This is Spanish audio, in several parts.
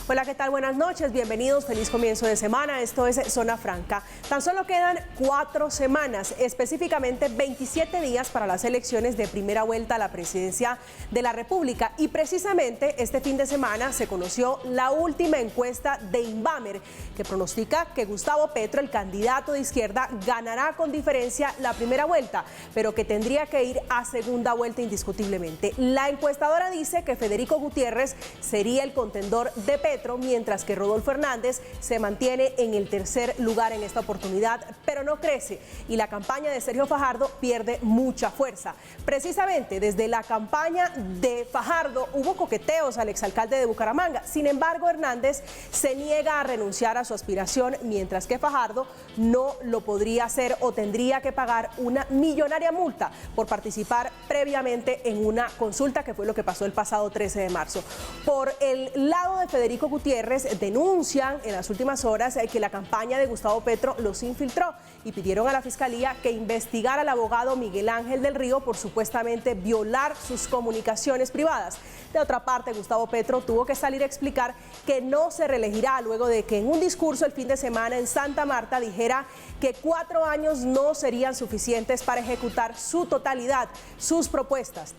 Hola, ¿qué tal? Buenas noches, bienvenidos, feliz comienzo de semana. Esto es Zona Franca. Tan solo quedan 4 semanas, específicamente 27 días para las elecciones de primera vuelta a la presidencia de la República. Y precisamente este fin de semana se conoció la última encuesta de Inbamer, que pronostica que Gustavo Petro, el candidato de izquierda, ganará con diferencia la primera vuelta, pero que tendría que ir a segunda vuelta indiscutiblemente. La encuestadora dice que Federico Gutiérrez sería el contendor de Petro, mientras que Rodolfo Hernández se mantiene en el tercer lugar en esta oportunidad, pero no crece, y la campaña de Sergio Fajardo pierde mucha fuerza. Precisamente desde la campaña de Fajardo hubo coqueteos al exalcalde de Bucaramanga. Sin embargo, Hernández se niega a renunciar a su aspiración, mientras que Fajardo no lo podría hacer o tendría que pagar una millonaria multa por participar previamente en una consulta, que fue lo que pasó el pasado 13 de marzo. Por el lado de Federico Gutiérrez, denuncian en las últimas horas que la campaña de Gustavo Petro los infiltró y pidieron a la Fiscalía que investigara al abogado Miguel Ángel del Río por supuestamente violar sus comunicaciones privadas. De otra parte, Gustavo Petro tuvo que salir a explicar que no se reelegirá luego de que en un discurso el fin de semana en Santa Marta dijera que 4 años no serían suficientes para ejecutar su totalidad, sus propuestas.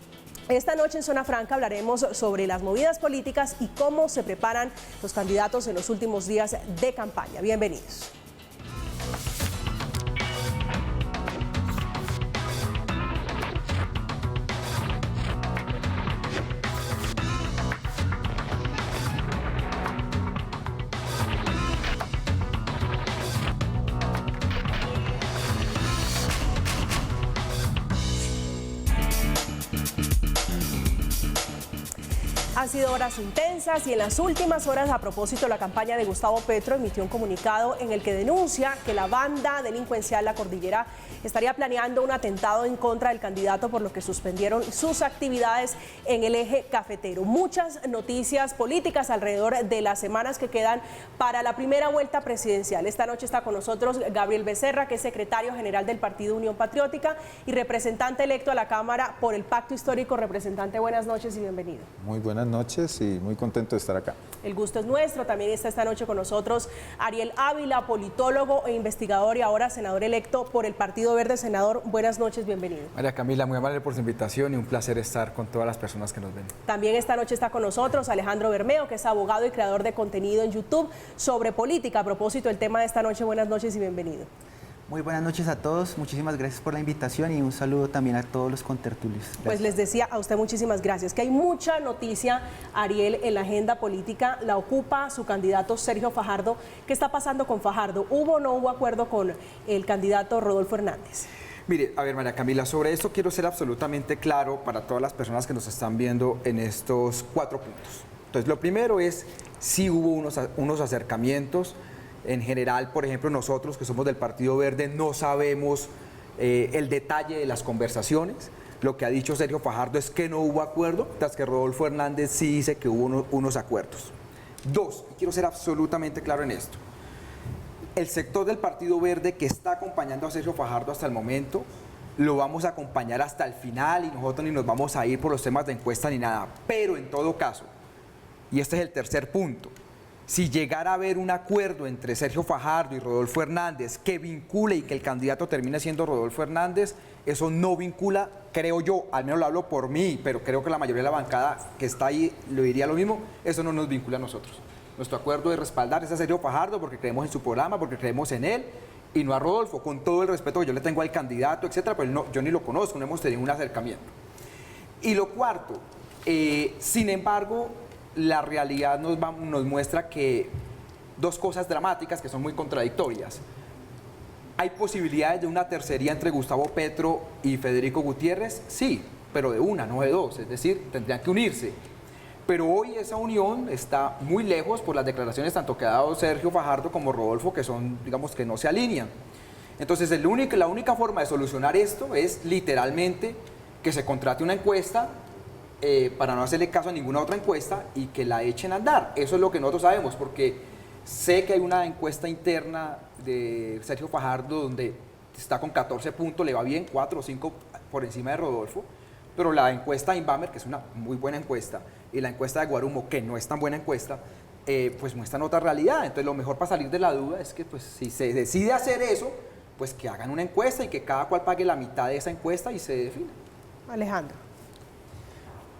Esta noche en Zona Franca hablaremos sobre las movidas políticas y cómo se preparan los candidatos en los últimos días de campaña. Bienvenidos. Han sido horas intensas y en las últimas horas, a propósito, la campaña de Gustavo Petro emitió un comunicado en el que denuncia que la banda delincuencial La Cordillera estaría planeando un atentado en contra del candidato, por lo que suspendieron sus actividades en el eje cafetero. Muchas noticias políticas alrededor de las semanas que quedan para la primera vuelta presidencial. Esta noche está con nosotros Gabriel Becerra, que es secretario general del Partido Unión Patriótica y representante electo a la Cámara por el Pacto Histórico. Representante, buenas noches y bienvenido. Muy buenas noches y muy contento de estar acá. El gusto es nuestro. También está esta noche con nosotros Ariel Ávila, politólogo e investigador y ahora senador electo por el Partido Verde. Senador, buenas noches, bienvenido. María Camila, muy amable por su invitación y un placer estar con todas las personas que nos ven. También esta noche está con nosotros Alejandro Bermeo, que es abogado y creador de contenido en YouTube sobre política. A propósito del tema de esta noche, buenas noches y bienvenido. Muy buenas noches a todos, muchísimas gracias por la invitación y un saludo también a todos los contertulios. Gracias. Pues les decía a usted muchísimas gracias, que hay mucha noticia, Ariel, en la agenda política, la ocupa su candidato Sergio Fajardo. ¿Qué está pasando con Fajardo? ¿Hubo o no hubo acuerdo con el candidato Rodolfo Hernández? Mire, a ver, María Camila, sobre esto quiero ser absolutamente claro para todas las personas que nos están viendo en estos 4 puntos. Entonces, lo primero es, sí hubo unos acercamientos. En general, por ejemplo, nosotros que somos del Partido Verde no sabemos el detalle de las conversaciones. Lo que ha dicho Sergio Fajardo es que no hubo acuerdo, tras que Rodolfo Hernández sí dice que hubo unos acuerdos. 2, y quiero ser absolutamente claro en esto, el sector del Partido Verde que está acompañando a Sergio Fajardo hasta el momento, lo vamos a acompañar hasta el final y nosotros ni nos vamos a ir por los temas de encuesta ni nada. Pero en todo caso, y este es el tercer punto, si llegara a haber un acuerdo entre Sergio Fajardo y Rodolfo Hernández que vincule y que el candidato termine siendo Rodolfo Hernández, eso no vincula, creo yo, al menos lo hablo por mí, pero creo que la mayoría de la bancada que está ahí lo diría lo mismo, eso no nos vincula a nosotros. Nuestro acuerdo de respaldar es a Sergio Fajardo porque creemos en su programa, porque creemos en él, y no a Rodolfo, con todo el respeto que yo le tengo al candidato, etcétera, pero no, yo ni lo conozco, no hemos tenido un acercamiento. Y lo cuarto, sin embargo, la realidad nos muestra que 2 cosas dramáticas que son muy contradictorias. ¿Hay posibilidades de una tercería entre Gustavo Petro y Federico Gutiérrez? Sí, pero de una, no de 2, es decir, tendrían que unirse. Pero hoy esa unión está muy lejos por las declaraciones tanto que ha dado Sergio Fajardo como Rodolfo, que son, digamos, que no se alinean. Entonces, la única forma de solucionar esto es literalmente que se contrate una encuesta para no hacerle caso a ninguna otra encuesta y que la echen a andar. Eso es lo que nosotros sabemos, porque sé que hay una encuesta interna de Sergio Fajardo donde está con 14 puntos, le va bien, 4 o 5 por encima de Rodolfo, pero la encuesta Inbamer, que es una muy buena encuesta, y la encuesta de Guarumo, que no es tan buena encuesta, pues muestran otra realidad. Entonces lo mejor para salir de la duda es que pues si se decide hacer eso, pues que hagan una encuesta y que cada cual pague la mitad de esa encuesta y se define. Alejandro.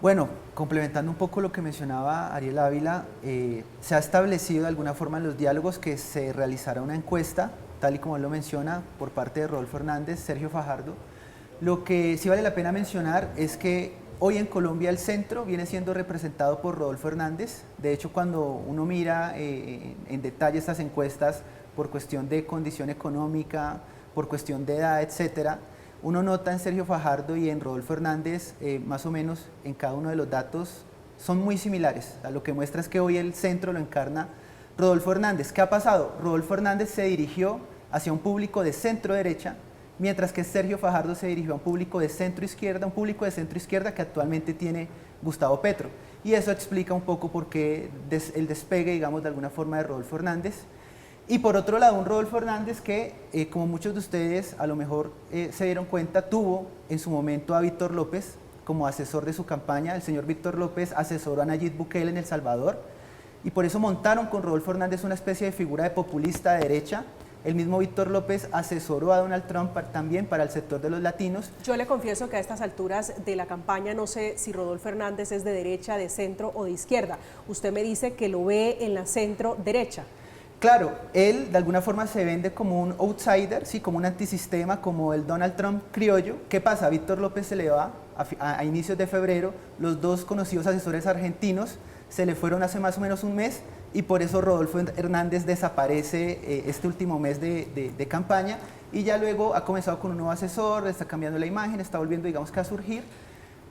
Bueno, complementando un poco lo que mencionaba Ariel Ávila, se ha establecido de alguna forma en los diálogos que se realizará una encuesta, tal y como él lo menciona, por parte de Rodolfo Hernández, Sergio Fajardo. Lo que sí vale la pena mencionar es que hoy en Colombia el centro viene siendo representado por Rodolfo Hernández. De hecho, cuando uno mira en detalle estas encuestas por cuestión de condición económica, por cuestión de edad, etcétera, uno nota en Sergio Fajardo y en Rodolfo Hernández, más o menos en cada uno de los datos, son muy similares. Lo que muestra es que hoy el centro lo encarna Rodolfo Hernández. ¿Qué ha pasado? Rodolfo Hernández se dirigió hacia un público de centro-derecha, mientras que Sergio Fajardo se dirigió a un público de centro-izquierda, que actualmente tiene Gustavo Petro. Y eso explica un poco por qué el despegue, digamos, de alguna forma de Rodolfo Hernández. Y por otro lado, un Rodolfo Hernández que, como muchos de ustedes a lo mejor se dieron cuenta, tuvo en su momento a Víctor López como asesor de su campaña. El señor Víctor López asesoró a Nayib Bukele en El Salvador y por eso montaron con Rodolfo Hernández una especie de figura de populista de derecha. El mismo Víctor López asesoró a Donald Trump también para el sector de los latinos. Yo le confieso que a estas alturas de la campaña no sé si Rodolfo Hernández es de derecha, de centro o de izquierda. Usted me dice que lo ve en la centro-derecha. Claro, él de alguna forma se vende como un outsider, sí, como un antisistema, como el Donald Trump criollo. ¿Qué pasa? A Víctor López se le va a inicios de febrero, los dos conocidos asesores argentinos se le fueron hace más o menos un mes y por eso Rodolfo Hernández desaparece este último mes de campaña y ya luego ha comenzado con un nuevo asesor, está cambiando la imagen, está volviendo, digamos, que a surgir.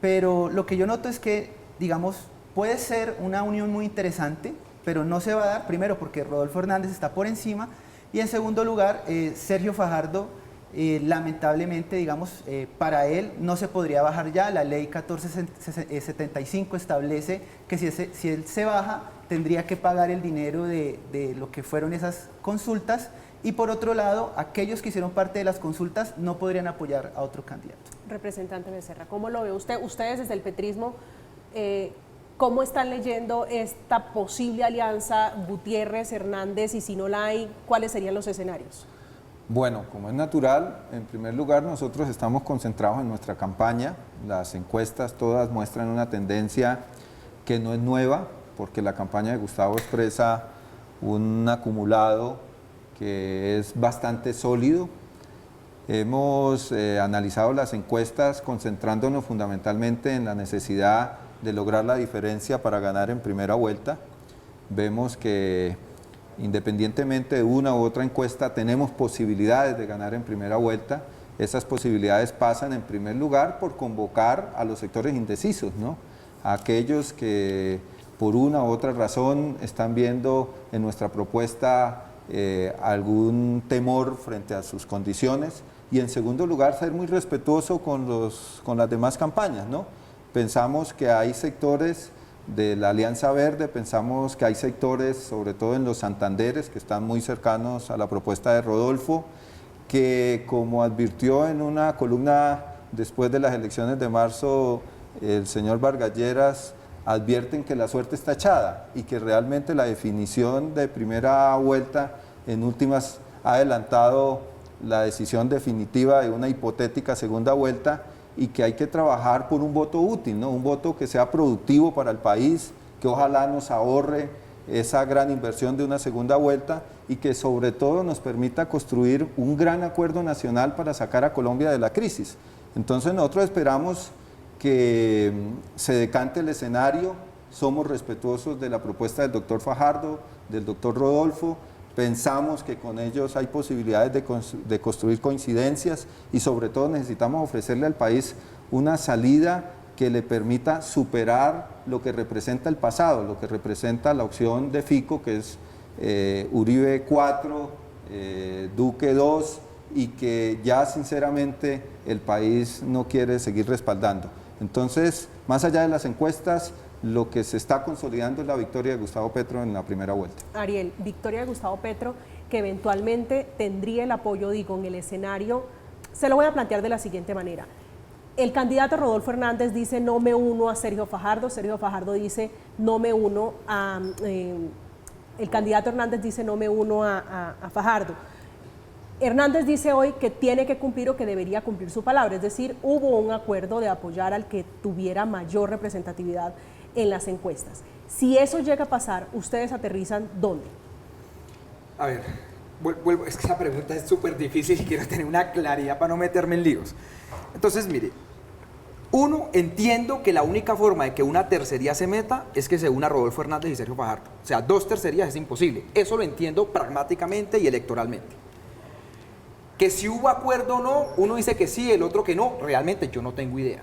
Pero lo que yo noto es que, digamos, puede ser una unión muy interesante, pero no se va a dar, primero porque Rodolfo Hernández está por encima y en segundo lugar Sergio Fajardo lamentablemente, digamos, para él no se podría bajar ya. La ley 1475 establece que si él se baja tendría que pagar el dinero de lo que fueron esas consultas y por otro lado aquellos que hicieron parte de las consultas no podrían apoyar a otro candidato. Representante Becerra, ¿cómo lo ve usted? Ustedes desde el petrismo, ¿cómo están leyendo esta posible alianza Gutiérrez-Hernández y si no la hay, cuáles serían los escenarios? Bueno, como es natural, en primer lugar nosotros estamos concentrados en nuestra campaña. Las encuestas todas muestran una tendencia que no es nueva, porque la campaña de Gustavo expresa un acumulado que es bastante sólido. Hemos analizado las encuestas concentrándonos fundamentalmente en la necesidad de lograr la diferencia para ganar en primera vuelta. Vemos que independientemente de una u otra encuesta, tenemos posibilidades de ganar en primera vuelta. Esas posibilidades pasan en primer lugar por convocar a los sectores indecisos, ¿no? A aquellos que por una u otra razón están viendo en nuestra propuesta algún temor frente a sus condiciones. Y en segundo lugar, ser muy respetuoso con las demás campañas, ¿no? Pensamos que hay sectores de la Alianza Verde, pensamos que hay sectores, sobre todo en los Santanderes, que están muy cercanos a la propuesta de Rodolfo, que como advirtió en una columna después de las elecciones de marzo el señor Vargas Lleras, advierten que la suerte está echada y que realmente la definición de primera vuelta en últimas ha adelantado la decisión definitiva de una hipotética segunda vuelta y que hay que trabajar por un voto útil, ¿no? Un voto que sea productivo para el país, que ojalá nos ahorre esa gran inversión de una segunda vuelta y que sobre todo nos permita construir un gran acuerdo nacional para sacar a Colombia de la crisis. Entonces nosotros esperamos que se decante el escenario, somos respetuosos de la propuesta del doctor Fajardo, del doctor Rodolfo, pensamos que con ellos hay posibilidades de construir coincidencias y sobre todo necesitamos ofrecerle al país una salida que le permita superar lo que representa el pasado, lo que representa la opción de Fico, que es Uribe 4, Duque 2 y que ya sinceramente el país no quiere seguir respaldando. Entonces, más allá de las encuestas, lo que se está consolidando es la victoria de Gustavo Petro en la primera vuelta. Ariel, victoria de Gustavo Petro, que eventualmente tendría el apoyo, digo, en el escenario, se lo voy a plantear de la siguiente manera. El candidato Rodolfo Hernández dice no me uno a Sergio Fajardo dice no me uno a el candidato Hernández dice no me uno a Fajardo. Hernández dice hoy que tiene que cumplir o que debería cumplir su palabra, es decir, hubo un acuerdo de apoyar al que tuviera mayor representatividad en las encuestas. Si eso llega a pasar, ¿ustedes aterrizan dónde? A ver, vuelvo, es que esa pregunta es súper difícil y quiero tener una claridad para no meterme en líos. Entonces, mire, uno, entiendo que la única forma de que una tercería se meta es que se una Rodolfo Hernández y Sergio Fajardo. O sea, dos tercerías es imposible. Eso lo entiendo pragmáticamente y electoralmente. Que si hubo acuerdo o no, uno dice que sí, el otro que no, realmente yo no tengo idea.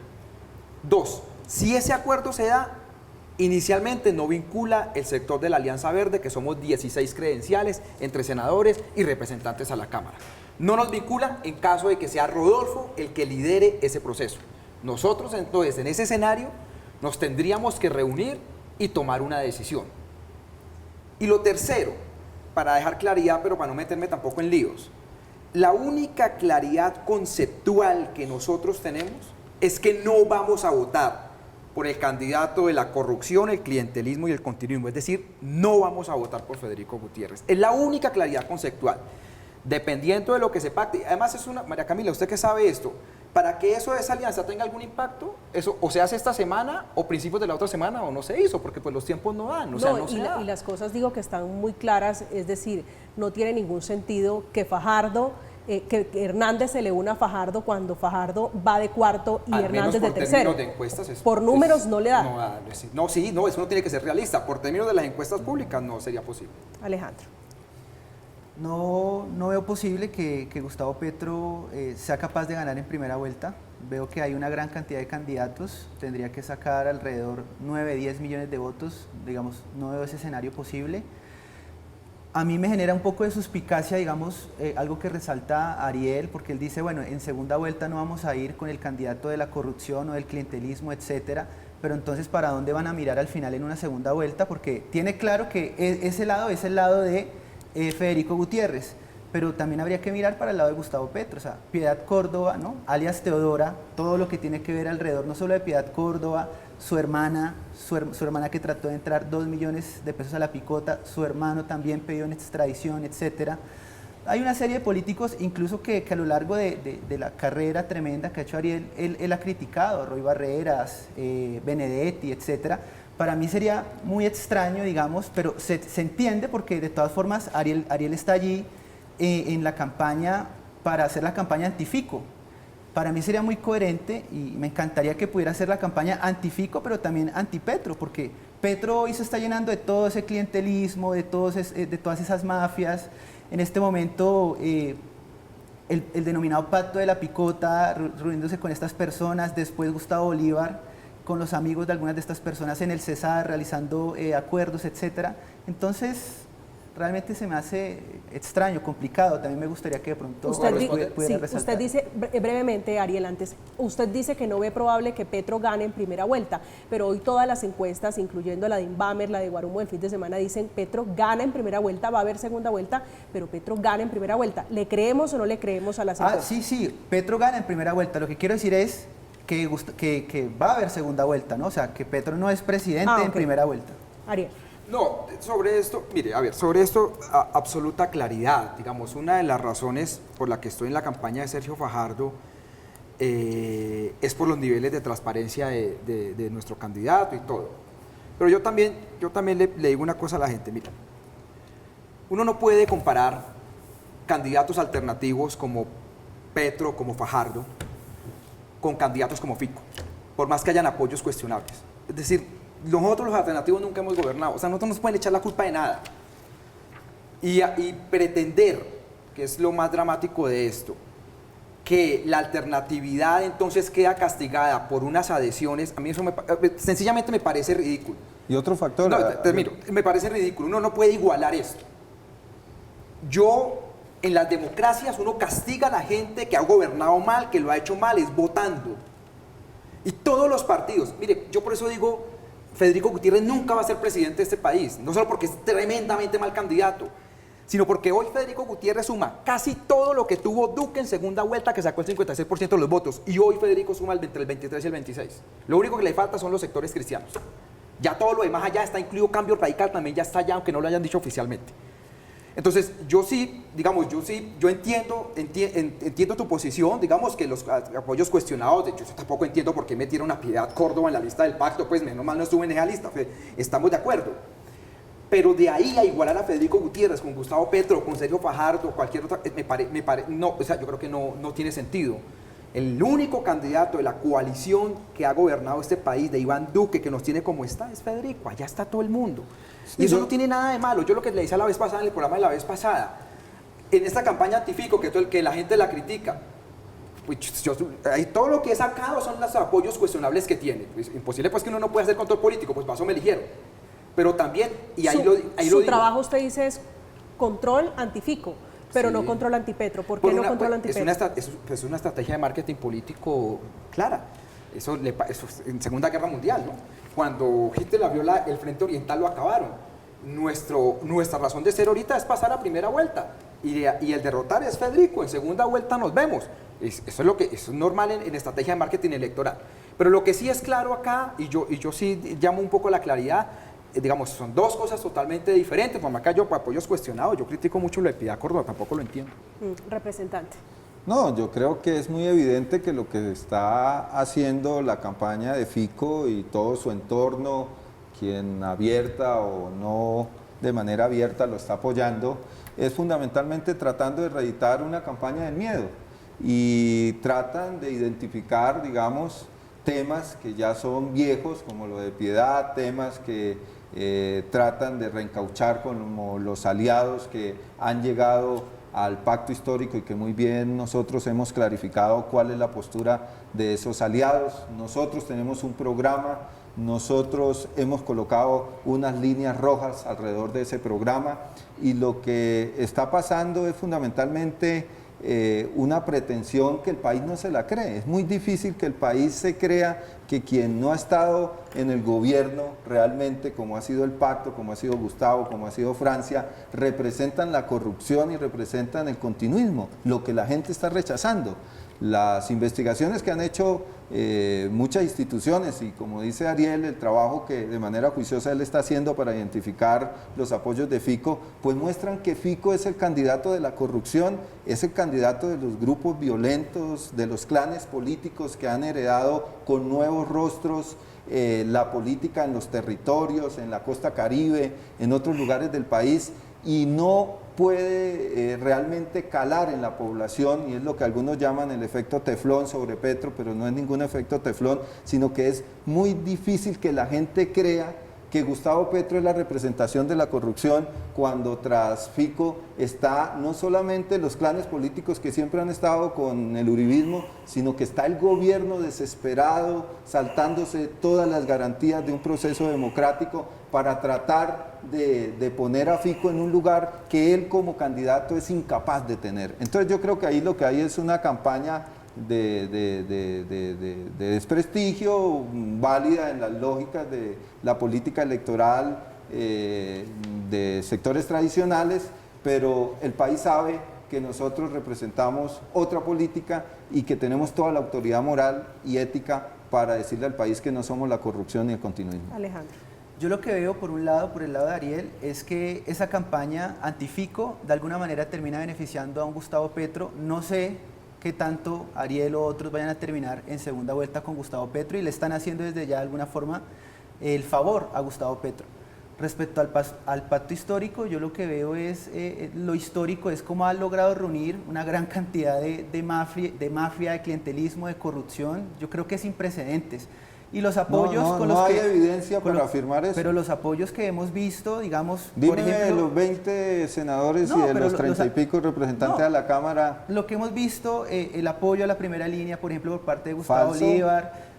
Dos, si ese acuerdo se da, inicialmente no vincula el sector de la Alianza Verde, que somos 16 credenciales entre senadores y representantes a la Cámara. No nos vincula en caso de que sea Rodolfo el que lidere ese proceso. Nosotros entonces en ese escenario nos tendríamos que reunir y tomar una decisión. Y lo tercero, para dejar claridad, pero para no meterme tampoco en líos, la única claridad conceptual que nosotros tenemos es que no vamos a votar por el candidato de la corrupción, el clientelismo y el continuismo. Es decir, no vamos a votar por Federico Gutiérrez. Es la única claridad conceptual. Dependiendo de lo que se pacte. Además, es una, María Camila, usted que sabe esto, para que eso de esa alianza tenga algún impacto, eso o se hace esta semana o principios de la otra semana o no se hizo, porque pues los tiempos no dan. Y las cosas digo que están muy claras, es decir, no tiene ningún sentido que Fajardo, que Hernández se le una a Fajardo cuando Fajardo va de cuarto y Hernández de tercero. De encuestas por números no le da. No, eso no tiene que ser realista. Por términos de las encuestas públicas no sería posible. Alejandro. No veo posible que Gustavo Petro sea capaz de ganar en primera vuelta. Veo que hay una gran cantidad de candidatos, tendría que sacar alrededor 9-10 millones de votos, digamos, no veo ese escenario posible. A mí me genera un poco de suspicacia, digamos, algo que resalta Ariel, porque él dice, bueno, en segunda vuelta no vamos a ir con el candidato de la corrupción o del clientelismo, etcétera, pero entonces, ¿para dónde van a mirar al final en una segunda vuelta? Porque tiene claro que ese lado es el lado de Federico Gutiérrez, pero también habría que mirar para el lado de Gustavo Petro, o sea, Piedad Córdoba, ¿no? Alias Teodora, todo lo que tiene que ver alrededor, no solo de Piedad Córdoba, su hermana que trató de entrar 2 millones de pesos a la picota, su hermano también pidió una extradición, etcétera. Hay una serie de políticos, incluso que a lo largo de la carrera tremenda que ha hecho Ariel, él ha criticado, Roy Barreras, Benedetti, etcétera. Para mí sería muy extraño, digamos, pero se entiende porque de todas formas Ariel está allí en la campaña para hacer la campaña antifico. Para mí sería muy coherente y me encantaría que pudiera hacer la campaña antifico, pero también antipetro, porque Petro hoy se está llenando de todo ese clientelismo, de todas esas mafias. En este momento, el denominado pacto de la picota, reuniéndose con estas personas, después Gustavo Bolívar, con los amigos de algunas de estas personas en el Cesar, realizando acuerdos, etcétera. Entonces, realmente se me hace extraño, complicado. También me gustaría que de pronto pudiera resaltar. Usted dice, brevemente, Ariel, antes, usted dice que no ve probable que Petro gane en primera vuelta, pero hoy todas las encuestas, incluyendo la de Inbamer, la de Guarumo del fin de semana, dicen Petro gana en primera vuelta, va a haber segunda vuelta, pero Petro gana en primera vuelta. ¿Le creemos o no le creemos a las encuestas? Sí, Petro gana en primera vuelta. Lo que quiero decir es que va a haber segunda vuelta, ¿no? O sea, que Petro no es presidente en primera vuelta. Ariel. No, sobre esto, mire, a ver, sobre esto, absoluta claridad. Digamos, una de las razones por la que estoy en la campaña de Sergio Fajardo es por los niveles de transparencia de nuestro candidato y todo. Pero yo también le digo una cosa a la gente, mira, uno no puede comparar candidatos alternativos como Petro, como Fajardo, con candidatos como Fico, por más que hayan apoyos cuestionables. Es decir, nosotros los alternativos nunca hemos gobernado, o sea, nosotros no nos pueden echar la culpa de nada. Y pretender, que es lo más dramático de esto, que la alternatividad entonces queda castigada por unas adhesiones, a mí eso sencillamente me parece ridículo. Y otro factor... No, termino, me parece ridículo, uno no puede igualar esto. En las democracias uno castiga a la gente que ha gobernado mal, que lo ha hecho mal, es votando. Y todos los partidos, mire, yo por eso digo, Federico Gutiérrez nunca va a ser presidente de este país, no solo porque es tremendamente mal candidato, sino porque hoy Federico Gutiérrez suma casi todo lo que tuvo Duque en segunda vuelta, que sacó el 56% de los votos, y hoy Federico suma entre el 23 y el 26. Lo único que le falta son los sectores cristianos. Ya todo lo demás allá está incluido, cambio radical también ya está allá, aunque no lo hayan dicho oficialmente. Entonces, yo entiendo tu posición, digamos que los apoyos cuestionados, de hecho, yo tampoco entiendo por qué metieron a Piedad Córdoba en la lista del pacto, pues menos mal no estuvo en esa lista, estamos de acuerdo. Pero de ahí a igualar a Federico Gutiérrez con Gustavo Petro, con Sergio Fajardo, cualquier otra, no, o sea, yo creo que no tiene sentido. El único candidato de la coalición que ha gobernado este país, de Iván Duque, que nos tiene como está, es Federico. Allá está todo el mundo. Y eso no tiene nada de malo. Yo lo que le decía la vez pasada, en el programa de la vez pasada, en esta campaña antifico, que la gente la critica, pues todo lo que he sacado son los apoyos cuestionables que tiene. Pues, imposible pues que uno no pueda hacer control político, pues para eso me eligieron. Pero también, y ahí lo digo. Su trabajo, usted dice, es control antifico, pero no control antipetro. ¿Por qué no control antipetro? Es una estrategia de marketing político clara. Eso en Segunda Guerra Mundial, ¿no? Cuando Hitler abrió el Frente Oriental lo acabaron. Nuestra razón de ser ahorita es pasar a primera vuelta. Y el derrotar es Federico. En segunda vuelta nos vemos. Eso es normal en estrategia de marketing electoral. Pero lo que sí es claro acá, y yo sí llamo un poco la claridad, digamos, son dos cosas totalmente diferentes. Como acá yo apoyos cuestionados, yo critico mucho lo de Piedad Córdoba, tampoco lo entiendo. Representante. No, yo creo que es muy evidente que lo que está haciendo la campaña de Fico y todo su entorno, quien abierta o no de manera abierta lo está apoyando, es fundamentalmente tratando de reeditar una campaña del miedo y tratan de identificar, digamos, temas que ya son viejos, como lo de Piedad, temas que tratan de reencauchar como los aliados que han llegado al pacto histórico y que muy bien nosotros hemos clarificado cuál es la postura de esos aliados. Nosotros tenemos un programa, nosotros hemos colocado unas líneas rojas alrededor de ese programa y lo que está pasando es fundamentalmente una pretensión que el país no se la cree. Es muy difícil que el país se crea que quien no ha estado en el gobierno realmente, como ha sido el pacto, como ha sido Gustavo, como ha sido Francia, representan la corrupción y representan el continuismo, lo que la gente está rechazando. Las investigaciones que han hecho muchas instituciones y, como dice Ariel, el trabajo que de manera juiciosa él está haciendo para identificar los apoyos de Fico, pues muestran que Fico es el candidato de la corrupción, es el candidato de los grupos violentos, de los clanes políticos que han heredado con nuevos rostros la política en los territorios, en la costa Caribe, en otros lugares del país, y no puede realmente calar en la población, y es lo que algunos llaman el efecto teflón sobre Petro, pero no es ningún efecto teflón, sino que es muy difícil que la gente crea que Gustavo Petro es la representación de la corrupción, cuando tras Fico está no solamente los clanes políticos que siempre han estado con el uribismo, sino que está el gobierno desesperado, saltándose todas las garantías de un proceso democrático para tratar de poner a Fico en un lugar que él como candidato es incapaz de tener. Entonces yo creo que ahí lo que hay es una campaña de desprestigio, válida en las lógicas de la política electoral de sectores tradicionales, pero el país sabe que nosotros representamos otra política y que tenemos toda la autoridad moral y ética para decirle al país que no somos la corrupción ni el continuismo. Alejandro. Yo lo que veo por el lado de Ariel, es que esa campaña antifico de alguna manera termina beneficiando a un Gustavo Petro. No sé qué tanto Ariel o otros vayan a terminar en segunda vuelta con Gustavo Petro y le están haciendo desde ya de alguna forma el favor a Gustavo Petro. Respecto al pacto histórico, yo lo que veo es, lo histórico es cómo ha logrado reunir una gran cantidad de mafia, de clientelismo, de corrupción. Yo creo que es sin precedentes. Y los apoyos con los no que... hay evidencia para afirmar eso. Pero los apoyos que hemos visto, digamos, Dime por ejemplo... de los 20 senadores y de los 30 y pico representantes de la Cámara. Lo que hemos visto, el apoyo a la primera línea, por ejemplo, por parte de Gustavo Falso. Bolívar.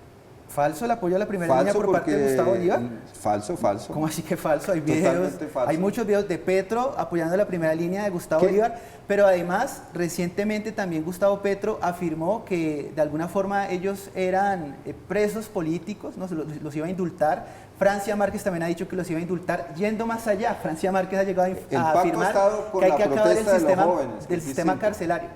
¿Falso el apoyo a la primera línea por parte de Gustavo Bolívar? Falso. ¿Cómo así que falso? Hay videos, falso. hay muchos videos de Petro apoyando la primera línea de Gustavo Bolívar, pero además, recientemente también Gustavo Petro afirmó que de alguna forma ellos eran presos políticos, ¿no? los iba a indultar. Francia Márquez también ha dicho que los iba a indultar. Yendo más allá, Francia Márquez ha llegado a afirmar que hay que acabar el sistema carcelario.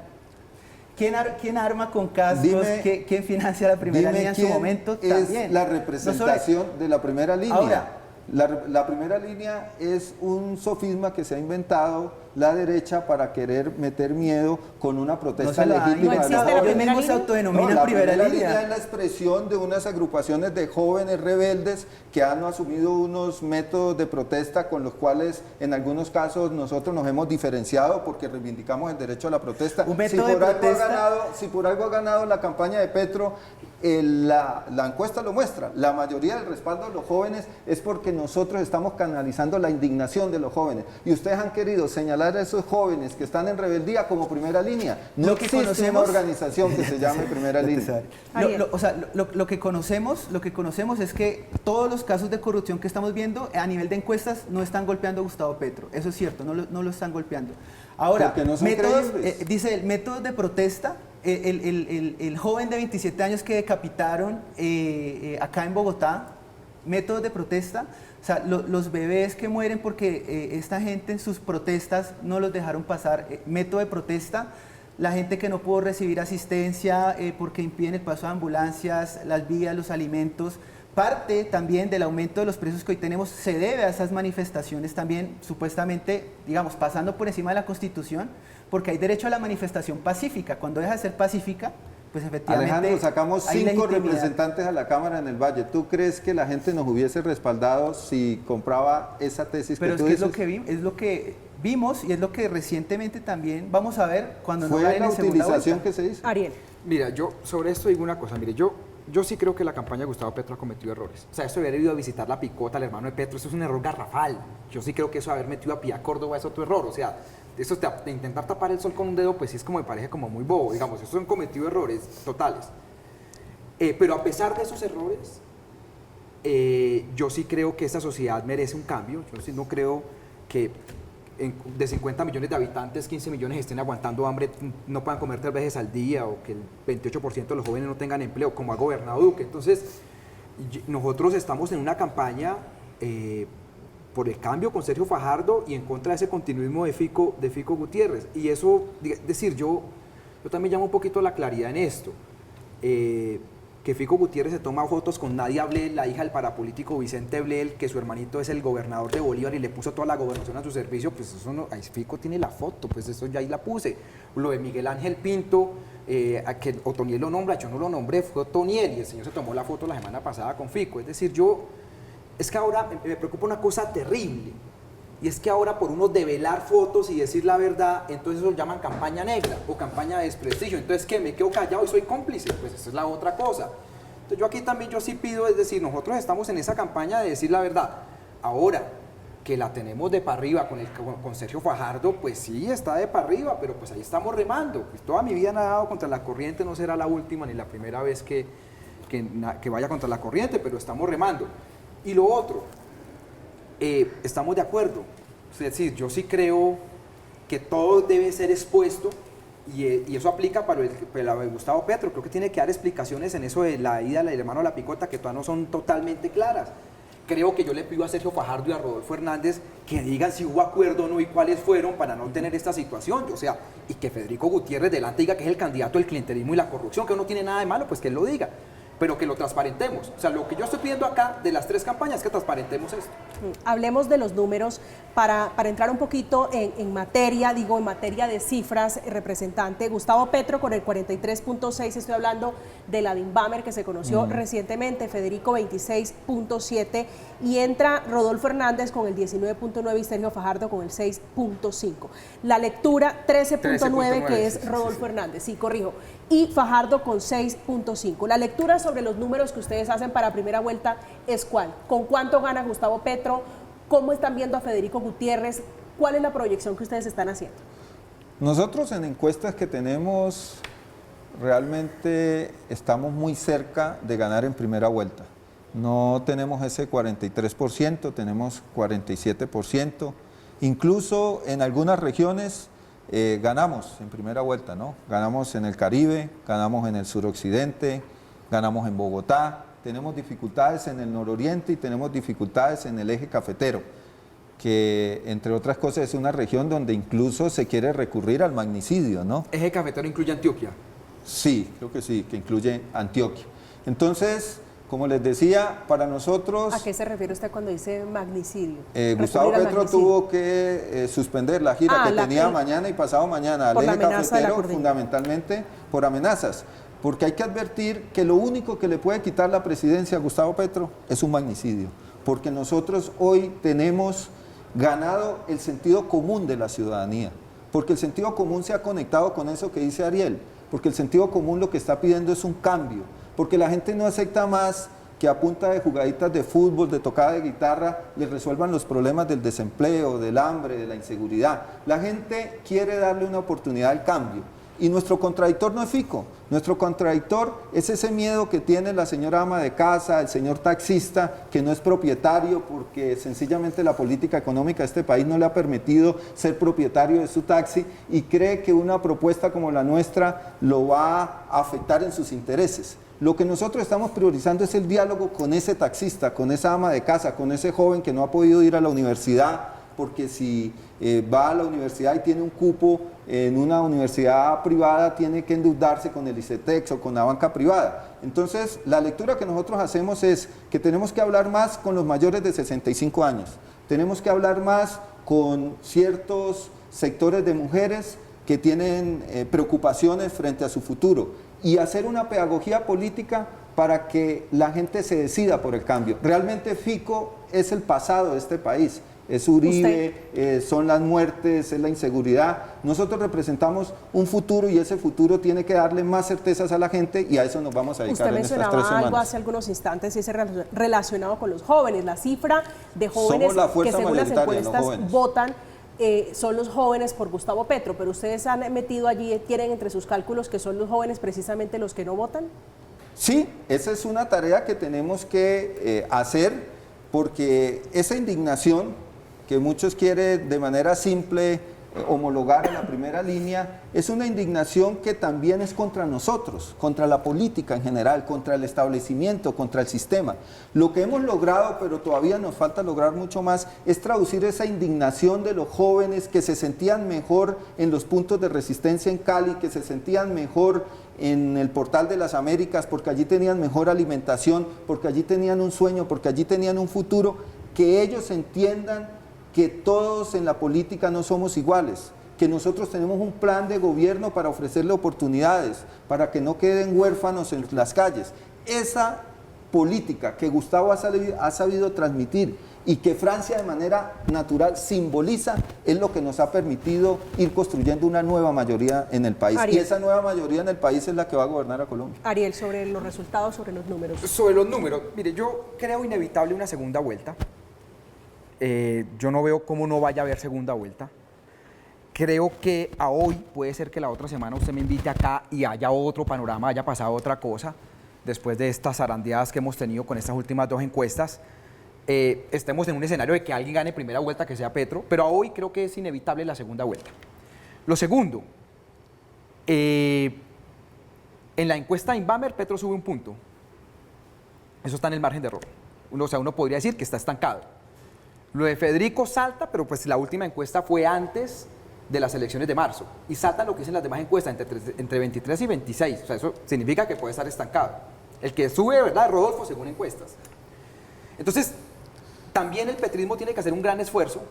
¿Quién arma con cascos? Dime- ¿Quién financia la primera línea en su quién momento? es También. la No representación de la primera línea. Ahora. La primera línea es un sofisma que se ha inventado la derecha para querer meter miedo con una protesta legítima. No existe la Ellos primera mismos se línea. autodenominan la primera línea línea. es la expresión de unas agrupaciones de jóvenes rebeldes que han asumido unos métodos de protesta con los cuales en algunos casos nosotros nos hemos diferenciado porque reivindicamos el derecho a la protesta. Un método de protesta. Si por algo ha ganado la campaña de Petro, la encuesta lo muestra. La mayoría del respaldo de los jóvenes es porque nosotros estamos canalizando la indignación de los jóvenes. Y ustedes han querido señalar a esos jóvenes que están en rebeldía como primera línea. No Lo que existe conocemos- una organización que se llame primera línea. Lo que conocemos es que todos los casos de corrupción que estamos viendo a nivel de encuestas no están golpeando a Gustavo Petro. Eso es cierto, no lo están golpeando. Ahora, Porque no son métodos, creíbles. dice el método de protesta. El joven de 27 años que decapitaron acá en Bogotá, métodos de protesta, o sea, los bebés que mueren porque esta gente en sus protestas no los dejaron pasar, método de protesta, la gente que no pudo recibir asistencia porque impiden el paso de ambulancias, las vías, los alimentos. Parte también del aumento de los precios que hoy tenemos se debe a esas manifestaciones también, supuestamente, digamos, pasando por encima de la Constitución, porque hay derecho a la manifestación pacífica. Cuando deja de ser pacífica, pues efectivamente Alejandro, sacamos hay 5 legitimidad. representantes a la Cámara en el Valle. ¿Tú crees que la gente nos hubiese respaldado si compraba esa tesis Pero que es tú que dices? es lo que vimos y es lo que recientemente también vamos a ver cuando no ¿Fue ganen la en segunda utilización vuelta. que se hizo? Ariel. Mira, yo sobre esto digo una cosa, mire, yo sí creo que la campaña de Gustavo Petro ha cometido errores. O sea, esto de haber ido a visitar la picota al hermano de Petro, eso es un error garrafal. Yo sí creo que eso de haber metido a Pía Córdoba es otro error. O sea, eso de intentar tapar el sol con un dedo, pues sí es como me parece como muy bobo, digamos, esos han cometido errores totales. Pero a pesar de esos errores, yo sí creo que esta sociedad merece un cambio. Yo sí no creo que de 50 millones de habitantes, 15 millones estén aguantando hambre, no puedan comer 3 veces al día, o que el 28% de los jóvenes no tengan empleo, como ha gobernado Duque. Entonces, nosotros estamos en una campaña por el cambio con Sergio Fajardo y en contra de ese continuismo de Fico Gutiérrez. Y eso, decir, yo también llamo un poquito a la claridad en esto. Que Fico Gutiérrez se toma fotos con Nadia Blel, la hija del parapolítico Vicente Blel, que su hermanito es el gobernador de Bolívar y le puso toda la gobernación a su servicio, pues eso no, ahí Fico tiene la foto, pues eso ya ahí la puse. Lo de Miguel Ángel Pinto, a que Otoniel lo nombra, yo no lo nombré, fue Otoniel y el señor se tomó la foto la semana pasada con Fico. Es decir, es que ahora me preocupa una cosa terrible, y es que ahora por uno develar fotos y decir la verdad, entonces eso llaman campaña negra o campaña de desprestigio. Entonces, ¿qué? ¿Me quedo callado y soy cómplice? Pues esa es la otra cosa. Entonces yo aquí también sí pido, es decir, nosotros estamos en esa campaña de decir la verdad. Ahora, que la tenemos de para arriba con Sergio Fajardo, pues sí, está de para arriba, pero pues ahí estamos remando. Pues toda mi vida he nadado contra la corriente, no será la última ni la primera vez que vaya contra la corriente, pero estamos remando. Y lo otro, estamos de acuerdo. Es decir, yo sí creo que todo debe ser expuesto y eso aplica para el Gustavo Petro. Creo que tiene que dar explicaciones en eso de la ida del hermano de la picota que todavía no son totalmente claras. Creo que yo le pido a Sergio Fajardo y a Rodolfo Hernández que digan si hubo acuerdo o no y cuáles fueron para no tener esta situación. O sea, y que Federico Gutiérrez delante diga que es el candidato del clientelismo y la corrupción, que no tiene nada de malo, pues que él lo diga. Pero que lo transparentemos. O sea, lo que yo estoy pidiendo acá de las 3 campañas es que transparentemos esto. Hablemos de los números para entrar un poquito en materia, en materia de cifras, representante. Gustavo Petro con el 43.6, estoy hablando de la DINVAMER que se conoció recientemente, Federico 26.7 y entra Rodolfo Hernández con el 19.9 y Sergio Fajardo con el 6.5. La lectura 13.9 que es Rodolfo Hernández, sí, corrijo, y Fajardo con 6.5. La lectura sobre los números que ustedes hacen para primera vuelta es ¿cuál? ¿Con cuánto gana Gustavo Petro? ¿Cómo están viendo a Federico Gutiérrez? ¿Cuál es la proyección que ustedes están haciendo? Nosotros en encuestas que tenemos realmente estamos muy cerca de ganar en primera vuelta. No tenemos ese 43%, tenemos 47%. Incluso en algunas regiones ganamos en primera vuelta, ¿no? Ganamos en el Caribe, ganamos en el suroccidente, ganamos en Bogotá. Tenemos dificultades en el nororiente y tenemos dificultades en el eje cafetero. que entre otras cosas es una región donde incluso se quiere recurrir al magnicidio, ¿no? ¿Eje cafetero incluye Antioquia? Sí, creo que sí, que incluye Antioquia. Entonces, como les decía, para nosotros... ¿A qué se refiere usted cuando dice magnicidio? Gustavo Recurrir al Petro magnicidio. tuvo que suspender la gira que tenía mañana y pasado mañana al por la eje amenaza de la cafetero, cordillera. fundamentalmente por amenazas. Porque hay que advertir que lo único que le puede quitar la presidencia a Gustavo Petro es un magnicidio. Porque nosotros hoy tenemos ganado el sentido común de la ciudadanía. Porque el sentido común se ha conectado con eso que dice Ariel. Porque el sentido común lo que está pidiendo es un cambio. Porque la gente no acepta más que a punta de jugaditas de fútbol, de tocada de guitarra, les resuelvan los problemas del desempleo, del hambre, de la inseguridad. La gente quiere darle una oportunidad al cambio. Y nuestro contradictor no es Fico, nuestro contradictor es ese miedo que tiene la señora ama de casa, el señor taxista, que no es propietario porque sencillamente la política económica de este país no le ha permitido ser propietario de su taxi y cree que una propuesta como la nuestra lo va a afectar en sus intereses. Lo que nosotros estamos priorizando es el diálogo con ese taxista, con esa ama de casa, con ese joven que no ha podido ir a la universidad, porque si va a la universidad y tiene un cupo en una universidad privada, tiene que endeudarse con el ICETEX o con la banca privada. Entonces, la lectura que nosotros hacemos es que tenemos que hablar más con los mayores de 65 años, tenemos que hablar más con ciertos sectores de mujeres que tienen preocupaciones frente a su futuro y hacer una pedagogía política para que la gente se decida por el cambio. Realmente Fico es el pasado de este país. Es Uribe, son las muertes, es la inseguridad. Nosotros representamos un futuro y ese futuro tiene que darle más certezas a la gente y a eso nos vamos a dedicar en estas 3 semanas. Usted mencionaba algo hace algunos instantes y es relacionado con los jóvenes. La cifra de jóvenes que según las encuestas votan son los jóvenes por Gustavo Petro, pero ustedes han metido allí, tienen entre sus cálculos que son los jóvenes precisamente los que no votan. Sí, esa es una tarea que tenemos que hacer porque esa indignación que muchos quieren de manera simple homologar en la primera línea, es una indignación que también es contra nosotros, contra la política en general, contra el establecimiento, contra el sistema. Lo que hemos logrado, pero todavía nos falta lograr mucho más, es traducir esa indignación de los jóvenes que se sentían mejor en los puntos de resistencia en Cali, que se sentían mejor en el Portal de las Américas, porque allí tenían mejor alimentación, porque allí tenían un sueño, porque allí tenían un futuro, que ellos entiendan que todos en la política no somos iguales, que nosotros tenemos un plan de gobierno para ofrecerle oportunidades, para que no queden huérfanos en las calles. Esa política que Gustavo ha sabido transmitir y que Francia de manera natural simboliza, es lo que nos ha permitido ir construyendo una nueva mayoría en el país. Ariel. Y esa nueva mayoría en el país es la que va a gobernar a Colombia. Ariel, sobre los resultados, sobre los números. Sobre los números, mire, yo creo inevitable una segunda vuelta. Yo no veo cómo no vaya a haber segunda vuelta. Creo que a hoy puede ser que la otra semana usted me invite acá y haya otro panorama, haya pasado otra cosa, después de estas zarandeadas que hemos tenido con estas últimas 2 encuestas. Estemos en un escenario de que alguien gane primera vuelta, que sea Petro, pero a hoy creo que es inevitable la segunda vuelta. Lo segundo, en la encuesta de Inbamer, Petro sube 1 punto. Eso está en el margen de error. Uno podría decir que está estancado. Lo de Federico salta, pero pues la última encuesta fue antes de las elecciones de marzo. Y saltan lo que dicen las demás encuestas, entre 23 y 26. O sea, eso significa que puede estar estancado. El que sube, ¿verdad?, es Rodolfo, según encuestas. Entonces, también el petrismo tiene que hacer un gran esfuerzo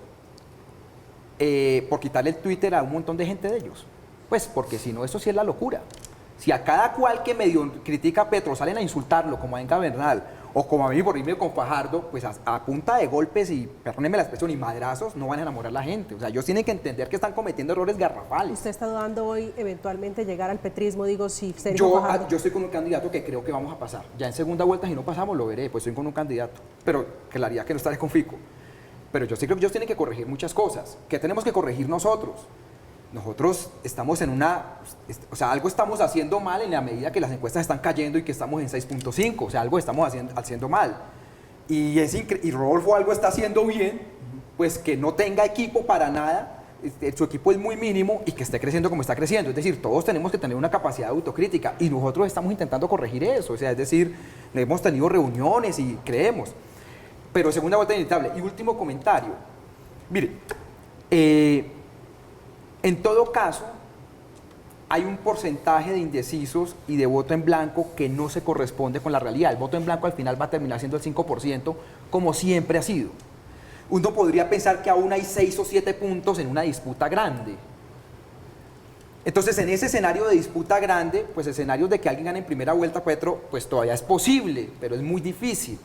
por quitarle el Twitter a un montón de gente de ellos. Pues porque si no, eso sí es la locura. Si a cada cual que medio critica a Petro salen a insultarlo, como a Enga Bernal, o como a mí por irme con Fajardo, pues a punta de golpes y, perdónenme la expresión, y madrazos, no van a enamorar a la gente. O sea, ellos tienen que entender que están cometiendo errores garrafales. ¿Usted está dudando hoy eventualmente llegar al petrismo? Digo, si Sergio Fajardo... Yo estoy con un candidato que creo que vamos a pasar. Ya en segunda vuelta, si no pasamos, lo veré, pues estoy con un candidato. Pero claridad que no estaré con Fico. Pero yo sí creo que ellos tienen que corregir muchas cosas. ¿Qué tenemos que corregir nosotros? Nosotros estamos en o sea, algo estamos haciendo mal en la medida que las encuestas están cayendo y que estamos en 6.5, o sea, algo estamos haciendo mal. Y Rodolfo algo está haciendo bien, pues que no tenga equipo para nada, su equipo es muy mínimo y que esté creciendo como está creciendo. Es decir, todos tenemos que tener una capacidad de autocrítica y nosotros estamos intentando corregir eso, o sea, es decir, hemos tenido reuniones y creemos. Pero segunda vuelta inevitable. Y último comentario. Mire, en todo caso, hay un porcentaje de indecisos y de voto en blanco que no se corresponde con la realidad. El voto en blanco al final va a terminar siendo el 5%, como siempre ha sido. Uno podría pensar que aún hay 6 o 7 puntos en una disputa grande. Entonces, en ese escenario de disputa grande, pues escenarios de que alguien gane en primera vuelta, Petro, pues todavía es posible, pero es muy difícil.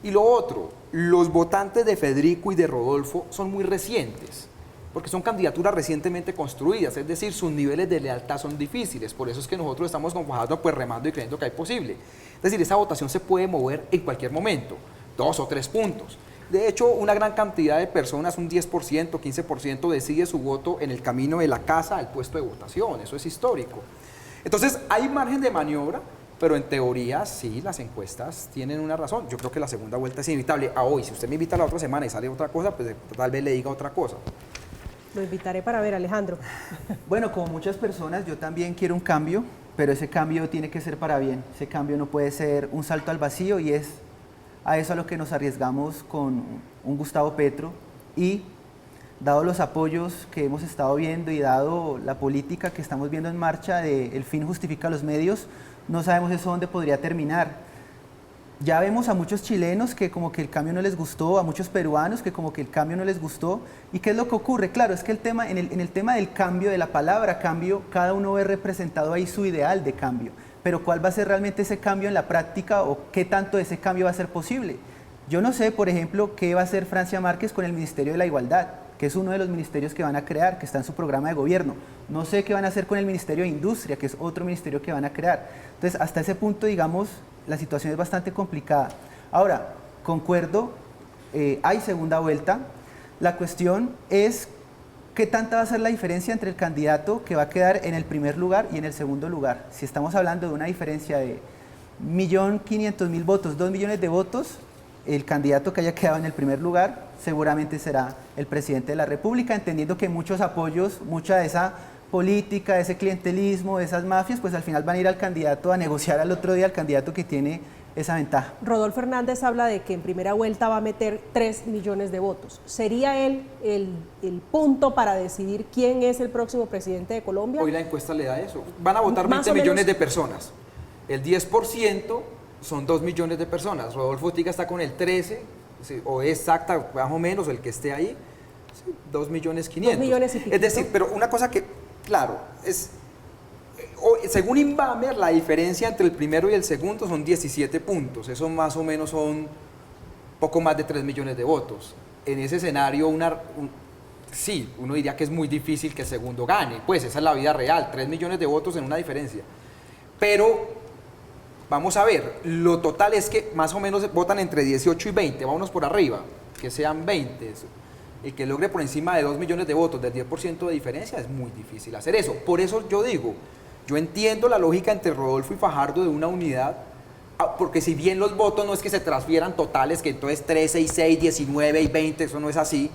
Y lo otro, los votantes de Federico y de Rodolfo son muy recientes, porque son candidaturas recientemente construidas, es decir, sus niveles de lealtad son difíciles, por eso es que nosotros estamos con Fajardo pues remando y creyendo que hay posible. Es decir, esa votación se puede mover en cualquier momento, 2 o 3 puntos. De hecho, una gran cantidad de personas, un 10%, 15%, decide su voto en el camino de la casa al puesto de votación, eso es histórico. Entonces, hay margen de maniobra, pero en teoría sí, las encuestas tienen una razón. Yo creo que la segunda vuelta es inevitable. A hoy, si usted me invita la otra semana y sale otra cosa, pues tal vez le diga otra cosa. Lo invitaré para ver, Alejandro. Bueno, como muchas personas, yo también quiero un cambio, pero ese cambio tiene que ser para bien. Ese cambio no puede ser un salto al vacío y es a eso a lo que nos arriesgamos con un Gustavo Petro y dado los apoyos que hemos estado viendo y dado la política que estamos viendo en marcha de el fin justifica los medios, no sabemos eso dónde podría terminar. Ya vemos a muchos chilenos que como que el cambio no les gustó, a muchos peruanos que como que el cambio no les gustó. ¿Y qué es lo que ocurre? Claro, es que en el tema del cambio, de la palabra cambio, cada uno ve representado ahí su ideal de cambio. Pero ¿cuál va a ser realmente ese cambio en la práctica o qué tanto de ese cambio va a ser posible? Yo no sé, por ejemplo, qué va a hacer Francia Márquez con el Ministerio de la Igualdad, que es uno de los ministerios que van a crear, que está en su programa de gobierno. No sé qué van a hacer con el Ministerio de Industria, que es otro ministerio que van a crear. Entonces, hasta ese punto, digamos, la situación es bastante complicada. Ahora, concuerdo, hay segunda vuelta. La cuestión es qué tanta va a ser la diferencia entre el candidato que va a quedar en el primer lugar y en el segundo lugar. Si estamos hablando de una diferencia de 1.500.000 votos, 2 millones de votos, el candidato que haya quedado en el primer lugar seguramente será el presidente de la República, entendiendo que muchos apoyos, mucha de esa política, de ese clientelismo, de esas mafias, pues al final van a ir al candidato a negociar al otro día al candidato que tiene esa ventaja. Rodolfo Hernández habla de que en primera vuelta va a meter 3 millones de votos. ¿Sería él el punto para decidir quién es el próximo presidente de Colombia? Hoy la encuesta le da eso. Van a votar Más 20 o menos millones de personas. El 10% son 2 millones de personas. Rodolfo Tiga está con el 13, o exacta, más o menos, el que esté ahí, 2.500.000. 2 millones y pico. Es decir, pero una cosa que, claro, es... Según Inbamer, la diferencia entre el primero y el segundo son 17 puntos. Eso más o menos son poco más de 3 millones de votos. En ese escenario, sí, uno diría que es muy difícil que el segundo gane. Pues esa es la vida real, 3 millones de votos en una diferencia. Pero, vamos a ver, lo total es que más o menos votan entre 18 y 20. Vámonos por arriba, que sean 20. El que logre por encima de 2 millones de votos, del 10% de diferencia, es muy difícil hacer eso. Por eso yo digo... Yo entiendo la lógica entre Rodolfo y Fajardo de una unidad, porque si bien los votos no es que se transfieran totales, que entonces 13 y 6, 19 y 20, eso no es así,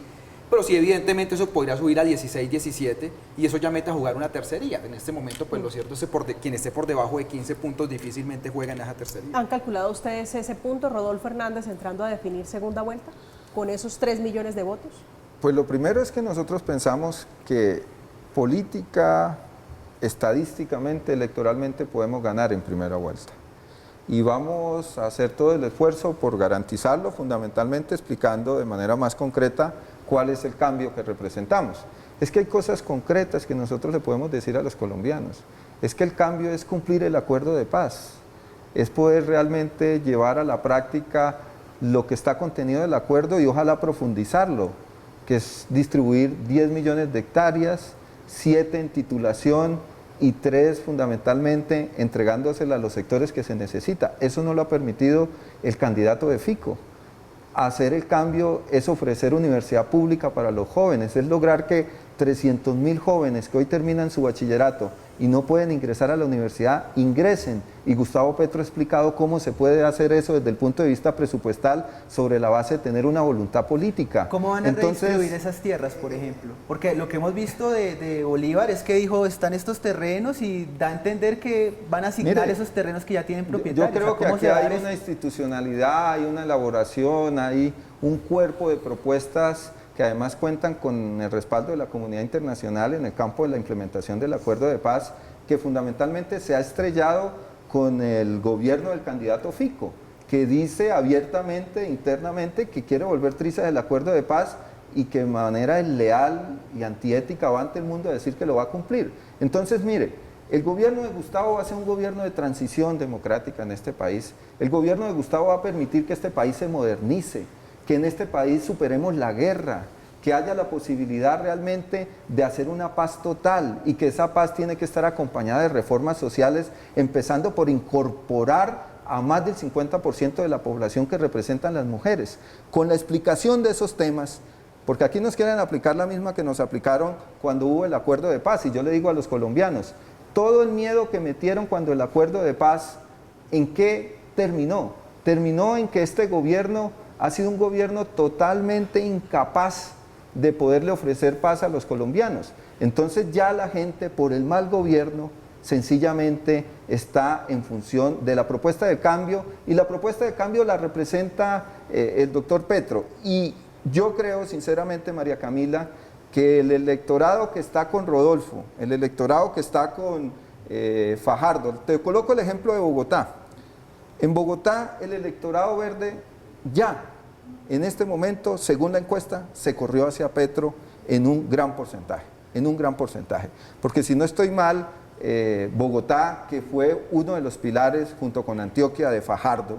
pero sí evidentemente eso podría subir a 16, 17 y eso ya mete a jugar una tercería. En este momento, pues lo cierto es que quien esté por debajo de 15 puntos difícilmente juega en esa tercería. ¿Han calculado ustedes ese punto, Rodolfo Hernández, entrando a definir segunda vuelta con esos 3 millones de votos? Pues lo primero es que nosotros pensamos que política... estadísticamente, electoralmente podemos ganar en primera vuelta y vamos a hacer todo el esfuerzo por garantizarlo, fundamentalmente explicando de manera más concreta cuál es el cambio que representamos. Es que hay cosas concretas que nosotros le podemos decir a los colombianos, es que el cambio es cumplir el acuerdo de paz, es poder realmente llevar a la práctica lo que está contenido del acuerdo y ojalá profundizarlo, que es distribuir 10 millones de hectáreas, 7 en titulación y 3 fundamentalmente entregándosela a los sectores que se necesita. Eso no lo ha permitido el candidato de Fico. Hacer el cambio es ofrecer universidad pública para los jóvenes, es lograr que 300.000 jóvenes que hoy terminan su bachillerato y no pueden ingresar a la universidad, ingresen. Y Gustavo Petro ha explicado cómo se puede hacer eso desde el punto de vista presupuestal sobre la base de tener una voluntad política. ¿Cómo van a redistribuir esas tierras, por ejemplo? Porque lo que hemos visto de Bolívar es que dijo, están estos terrenos y da a entender que van a asignar esos terrenos que ya tienen propietarios. Yo creo que aquí hay una institucionalidad, hay una elaboración, hay un cuerpo de propuestas que además cuentan con el respaldo de la comunidad internacional en el campo de la implementación del acuerdo de paz, que fundamentalmente se ha estrellado con el gobierno del candidato Fico, que dice abiertamente, internamente, que quiere volver trizas el acuerdo de paz y que de manera leal y antiética va ante el mundo a decir que lo va a cumplir. Entonces, mire, el gobierno de Gustavo va a ser un gobierno de transición democrática en este país. El gobierno de Gustavo va a permitir que este país se modernice, que en este país superemos la guerra, que haya la posibilidad realmente de hacer una paz total y que esa paz tiene que estar acompañada de reformas sociales, empezando por incorporar a más del 50% de la población que representan las mujeres. Con la explicación de esos temas, porque aquí nos quieren aplicar la misma que nos aplicaron cuando hubo el acuerdo de paz, y yo le digo a los colombianos, todo el miedo que metieron cuando el acuerdo de paz, ¿en qué terminó? Terminó en que este gobierno ha sido un gobierno totalmente incapaz de poderle ofrecer paz a los colombianos. Entonces ya la gente, por el mal gobierno, sencillamente está en función de la propuesta de cambio, y la propuesta de cambio la representa el doctor Petro. Y yo creo sinceramente, María Camila, que el electorado que está con Rodolfo, el electorado que está con Fajardo, te coloco el ejemplo de Bogotá. En Bogotá el electorado verde ya en este momento, según la encuesta, se corrió hacia Petro en un gran porcentaje, porque si no estoy mal, Bogotá, que fue uno de los pilares junto con Antioquia de Fajardo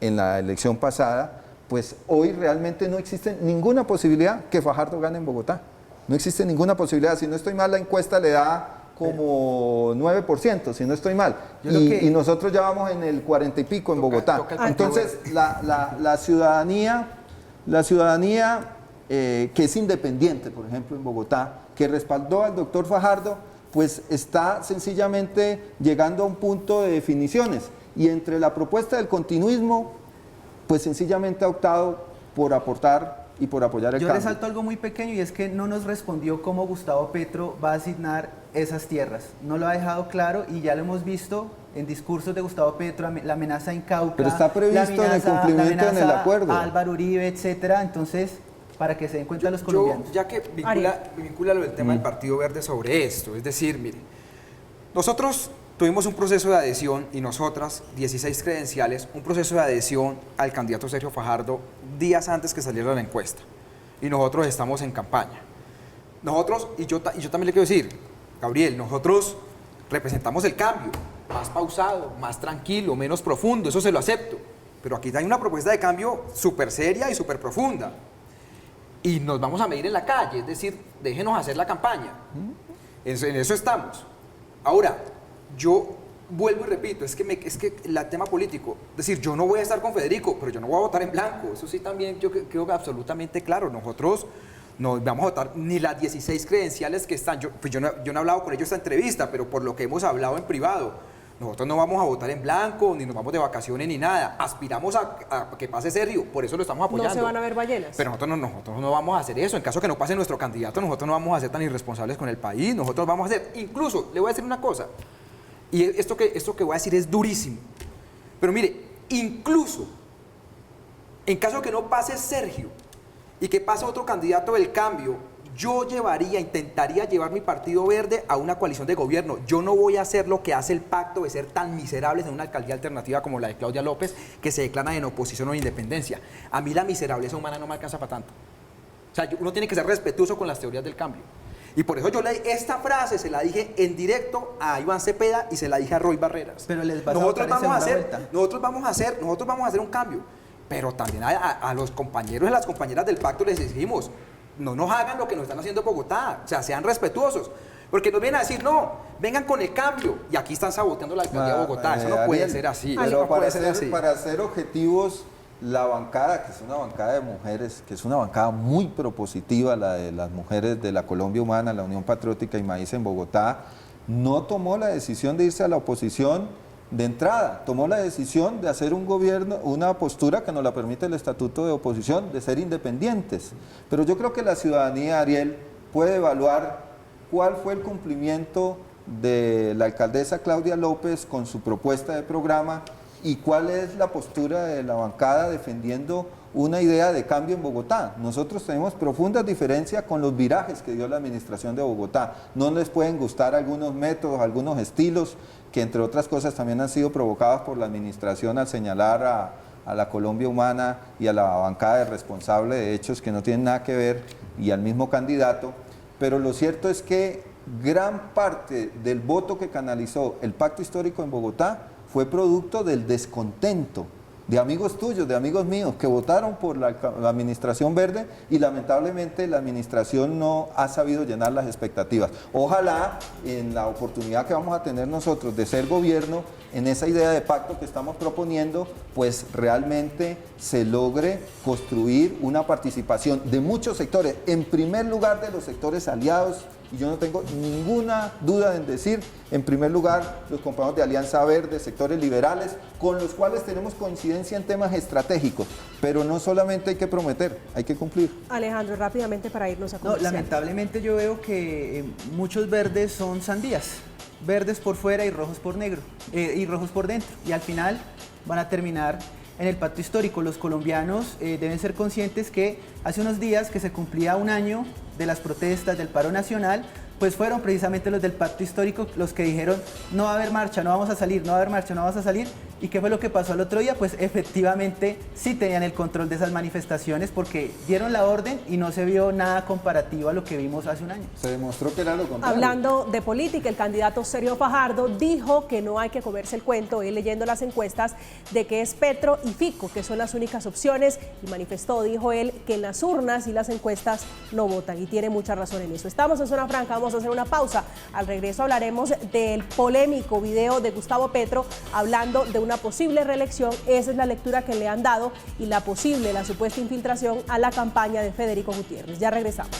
en la elección pasada, pues hoy realmente no existe ninguna posibilidad que Fajardo gane en Bogotá. No existe ninguna posibilidad. Si no estoy mal, la encuesta le da como 9%, si no estoy mal. Y nosotros ya vamos en el 40 y pico en Bogotá. Entonces, la ciudadanía que es independiente, por ejemplo, en Bogotá, que respaldó al doctor Fajardo, pues está sencillamente llegando a un punto de definiciones. Y entre la propuesta del continuismo, pues sencillamente ha optado por aportar y por apoyar el cambio. Yo resalto algo muy pequeño, y es que no nos respondió cómo Gustavo Petro va a asignar esas tierras. No lo ha dejado claro, y ya lo hemos visto en discursos de Gustavo Petro, la amenaza en Cauca. Pero está previsto en el cumplimiento en el acuerdo. A Álvaro Uribe, etcétera. Entonces, para que se den cuenta los colombianos. Ya que vincula lo del tema del Partido Verde sobre esto, es decir, mire, nosotros tuvimos un proceso de adhesión, y nosotras, 16 credenciales, un proceso de adhesión al candidato Sergio Fajardo días antes que saliera la encuesta. Y nosotros estamos en campaña. Nosotros, y yo también le quiero decir, Gabriel, nosotros representamos el cambio, más pausado, más tranquilo, menos profundo, eso se lo acepto. Pero aquí hay una propuesta de cambio súper seria y súper profunda. Y nos vamos a medir en la calle, es decir, déjenos hacer la campaña. En eso estamos. Ahora, yo vuelvo y repito, es que el tema político, es decir, yo no voy a estar con Federico, pero yo no voy a votar en blanco, eso sí también yo creo que absolutamente claro. Nosotros no vamos a votar ni las 16 credenciales que están, yo no he hablado con ellos esta entrevista, pero por lo que hemos hablado en privado, nosotros no vamos a votar en blanco, ni nos vamos de vacaciones, ni nada. Aspiramos a que pase Sergio, por eso lo estamos apoyando. No se van a ver ballenas. Pero nosotros no vamos a hacer eso. En caso que no pase nuestro candidato, nosotros no vamos a ser tan irresponsables con el país. Nosotros vamos a hacer, incluso, le voy a decir una cosa, y esto que voy a decir es durísimo. Pero mire, incluso, en caso que no pase Sergio y que pase otro candidato del cambio, yo intentaría llevar mi Partido Verde a una coalición de gobierno. Yo no voy a hacer lo que hace el pacto de ser tan miserables en una alcaldía alternativa como la de Claudia López, que se declara en oposición o en independencia. A mí la miserableza humana no me alcanza para tanto. O sea, uno tiene que ser respetuoso con las teorías del cambio. Y por eso esta frase se la dije en directo a Iván Cepeda y se la dije a Roy Barreras. Pero les vas a votar en segunda vuelta. Nosotros vamos a hacer un cambio. Pero también a los compañeros y las compañeras del pacto les decimos, no nos hagan lo que nos están haciendo en Bogotá, o sea, sean respetuosos. Porque nos vienen a decir, no, vengan con el cambio. Y aquí están saboteando la alcaldía de Bogotá. Eso no puede ser así. Pero para ser objetivos, la bancada, que es una bancada de mujeres, que es una bancada muy propositiva, la de las mujeres de la Colombia Humana, la Unión Patriótica y Maíz en Bogotá, no tomó la decisión de irse a la oposición de entrada, tomó la decisión de hacer un gobierno, una postura que nos la permite el Estatuto de Oposición, de ser independientes. Pero yo creo que la ciudadanía, Ariel, puede evaluar cuál fue el cumplimiento de la alcaldesa Claudia López con su propuesta de programa y cuál es la postura de la bancada defendiendo una idea de cambio en Bogotá. Nosotros tenemos profundas diferencias con los virajes que dio la administración de Bogotá. No les pueden gustar algunos métodos, algunos estilos, que entre otras cosas también han sido provocados por la administración al señalar a la Colombia Humana y a la bancada de responsable de hechos que no tienen nada que ver, y al mismo candidato. Pero lo cierto es que gran parte del voto que canalizó el pacto histórico en Bogotá fue producto del descontento de amigos tuyos, de amigos míos, que votaron por la administración verde, y lamentablemente la administración no ha sabido llenar las expectativas. Ojalá en la oportunidad que vamos a tener nosotros de ser gobierno, en esa idea de pacto que estamos proponiendo, pues realmente se logre construir una participación de muchos sectores, en primer lugar de los sectores aliados, y yo no tengo ninguna duda en decir, en primer lugar, los compañeros de Alianza Verde, sectores liberales, con los cuales tenemos coincidencia en temas estratégicos, pero no solamente hay que prometer, hay que cumplir. Alejandro, rápidamente para irnos a comercial. Lamentablemente yo veo que muchos verdes son sandías, verdes por fuera y rojos por negro, y rojos por dentro, y al final van a terminar en el pacto histórico. Los colombianos deben ser conscientes que hace unos días que se cumplía un año de las protestas del paro nacional, pues fueron precisamente los del pacto histórico los que dijeron no va a haber marcha, no vamos a salir, no va a haber marcha, no vamos a salir. ¿Y qué fue lo que pasó al otro día? Pues efectivamente sí tenían el control de esas manifestaciones, porque dieron la orden y no se vio nada comparativo a lo que vimos hace un año. Se demostró que era lo contrario. Hablando de política, el candidato Sergio Fajardo dijo que no hay que comerse el cuento, él leyendo las encuestas, de que es Petro y Fico, que son las únicas opciones, y manifestó, dijo él, que en las urnas y las encuestas no votan, y tiene mucha razón en eso. Estamos en Zona Franca, vamos a hacer una pausa. Al regreso hablaremos del polémico video de Gustavo Petro hablando de una posible reelección. Esa es la lectura que le han dado, y la supuesta infiltración a la campaña de Federico Gutiérrez. Ya regresamos.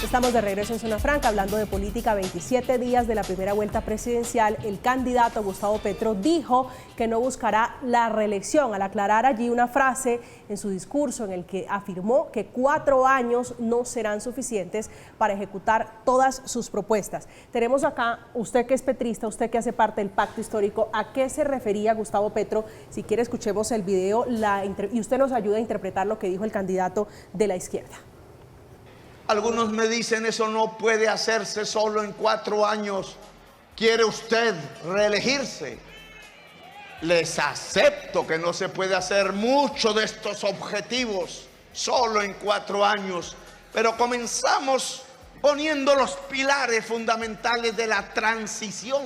Estamos de regreso en Zona Franca hablando de política. 27 días de la primera vuelta presidencial, el candidato Gustavo Petro dijo que no buscará la reelección, al aclarar allí una frase en su discurso en el que afirmó que 4 años no serán suficientes para ejecutar todas sus propuestas. Tenemos acá, usted que es petrista, usted que hace parte del pacto histórico, ¿a qué se refería Gustavo Petro? Si quiere, escuchemos el video y usted nos ayuda a interpretar lo que dijo el candidato de la izquierda. Algunos me dicen, eso no puede hacerse solo en 4 años. ¿Quiere usted reelegirse? Les acepto que no se puede hacer mucho de estos objetivos solo en 4 años, pero comenzamos poniendo los pilares fundamentales de la transición.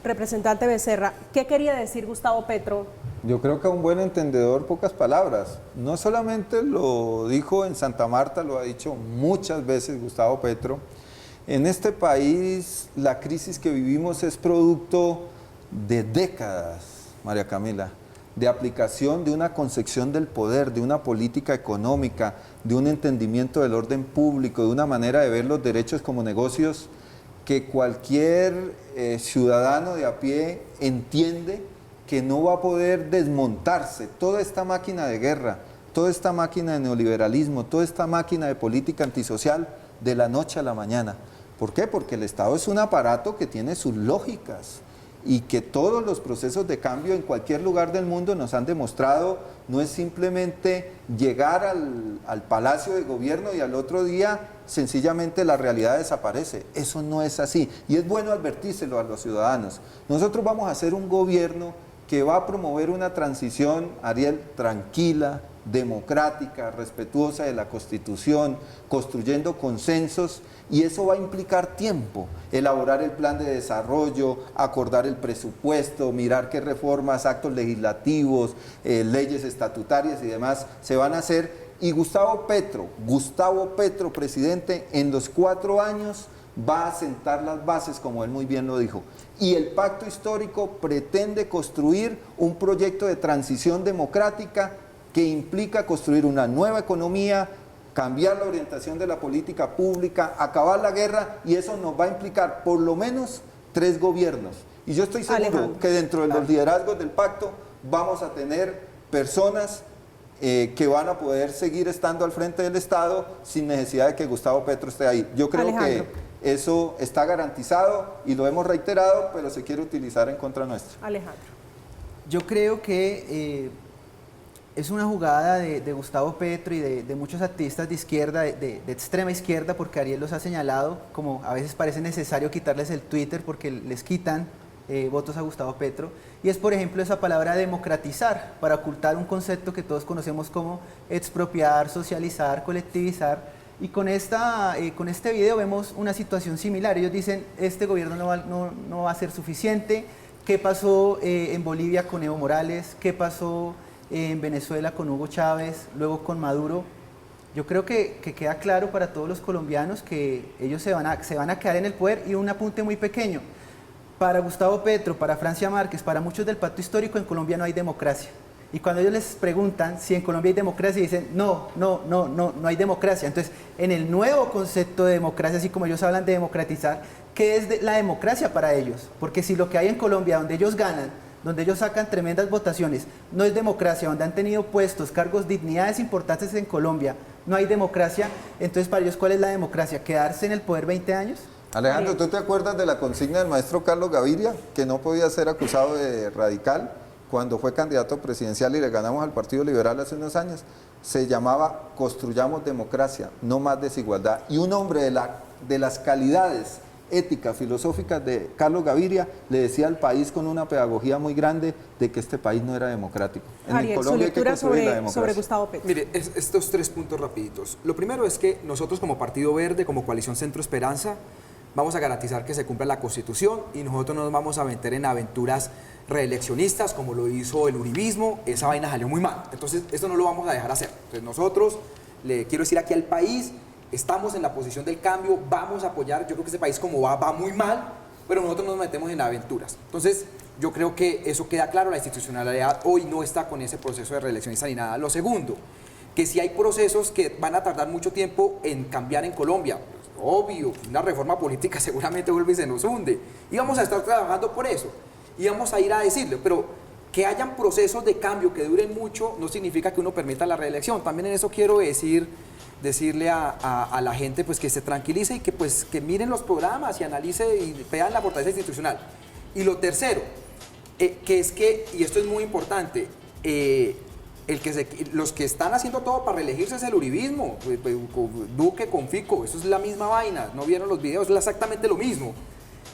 Representante Becerra, ¿qué quería decir Gustavo Petro? Yo creo que a un buen entendedor, pocas palabras. No solamente lo dijo en Santa Marta, lo ha dicho muchas veces Gustavo Petro. En este país la crisis que vivimos es producto de décadas, María Camila, de aplicación de una concepción del poder, de una política económica, de un entendimiento del orden público, de una manera de ver los derechos como negocios que cualquier ciudadano de a pie entiende que no va a poder desmontarse toda esta máquina de guerra, toda esta máquina de neoliberalismo, toda esta máquina de política antisocial de la noche a la mañana. ¿Por qué? Porque el Estado es un aparato que tiene sus lógicas, y que todos los procesos de cambio en cualquier lugar del mundo nos han demostrado no es simplemente llegar al Palacio de Gobierno y al otro día sencillamente la realidad desaparece. Eso no es así, y es bueno advertírselo a los ciudadanos. Nosotros vamos a hacer un gobierno que va a promover una transición, Ariel, tranquila, democrática, respetuosa de la Constitución, construyendo consensos, y eso va a implicar tiempo, elaborar el plan de desarrollo, acordar el presupuesto, mirar qué reformas, actos legislativos, leyes estatutarias y demás se van a hacer. Y Gustavo Petro, presidente, en los 4 años va a sentar las bases, como él muy bien lo dijo. Y el pacto histórico pretende construir un proyecto de transición democrática que implica construir una nueva economía, cambiar la orientación de la política pública, acabar la guerra, y eso nos va a implicar por lo menos 3 gobiernos. Y yo estoy seguro que dentro de los liderazgos del pacto vamos a tener personas que van a poder seguir estando al frente del Estado sin necesidad de que Gustavo Petro esté ahí. Yo creo Alejandro. que eso está garantizado y lo hemos reiterado, pero se quiere utilizar en contra nuestra. Alejandro. Yo creo que es una jugada de Gustavo Petro y de muchos activistas de izquierda, de extrema izquierda, porque Ariel los ha señalado, como a veces parece necesario quitarles el Twitter porque les quitan votos a Gustavo Petro, y es por ejemplo esa palabra democratizar, para ocultar un concepto que todos conocemos como expropiar, socializar, colectivizar, y con este video vemos una situación similar. Ellos dicen, este gobierno no va a ser suficiente. ¿Qué pasó en Bolivia con Evo Morales? ¿Qué pasó en Venezuela con Hugo Chávez? Luego con Maduro. Yo creo que queda claro para todos los colombianos que ellos se van a quedar en el poder. Y un apunte muy pequeño. Para Gustavo Petro, para Francia Márquez, para muchos del pacto histórico, en Colombia no hay democracia. Y cuando ellos les preguntan si en Colombia hay democracia, dicen, no hay democracia. Entonces, en el nuevo concepto de democracia, así como ellos hablan de democratizar, ¿qué es la democracia para ellos? Porque si lo que hay en Colombia, donde ellos ganan, donde ellos sacan tremendas votaciones, no es democracia, donde han tenido puestos, cargos, dignidades importantes en Colombia, no hay democracia, entonces para ellos, ¿cuál es la democracia? ¿Quedarse en el poder 20 años? Alejandro, ¿tú te acuerdas de la consigna del maestro Carlos Gaviria, que no podía ser acusado de radical cuando fue candidato presidencial y le ganamos al Partido Liberal hace unos años? Se llamaba Construyamos Democracia, no más desigualdad. Y un hombre de las calidades éticas, filosóficas de Carlos Gaviria le decía al país con una pedagogía muy grande de que este país no era democrático. Ariel, su lectura sobre Gustavo Petro. Mire, estos 3 puntos rapiditos. Lo primero es que nosotros como Partido Verde, como Coalición Centro Esperanza, vamos a garantizar que se cumpla la Constitución y nosotros no nos vamos a meter en aventuras reeleccionistas como lo hizo el uribismo. Esa vaina salió muy mal. Entonces, esto no lo vamos a dejar hacer. Entonces, nosotros, le quiero decir aquí al país, estamos en la posición del cambio, vamos a apoyar. Yo creo que este país como va muy mal, pero nosotros no nos metemos en aventuras. Entonces, yo creo que eso queda claro. La institucionalidad hoy no está con ese proceso de reeleccionista ni nada. Lo segundo, que si hay procesos que van a tardar mucho tiempo en cambiar en Colombia, obvio, una reforma política seguramente vuelve y se nos hunde. Y vamos a estar trabajando por eso. Y vamos a ir a decirle, pero que hayan procesos de cambio que duren mucho no significa que uno permita la reelección. También en eso quiero decirle a la gente pues que se tranquilice y que miren los programas y analice y vean la fortaleza institucional. Y lo tercero, que es que, y esto es muy importante, los que están haciendo todo para reelegirse es el uribismo, Duque con Fico, eso es la misma vaina, no vieron los videos, es exactamente lo mismo.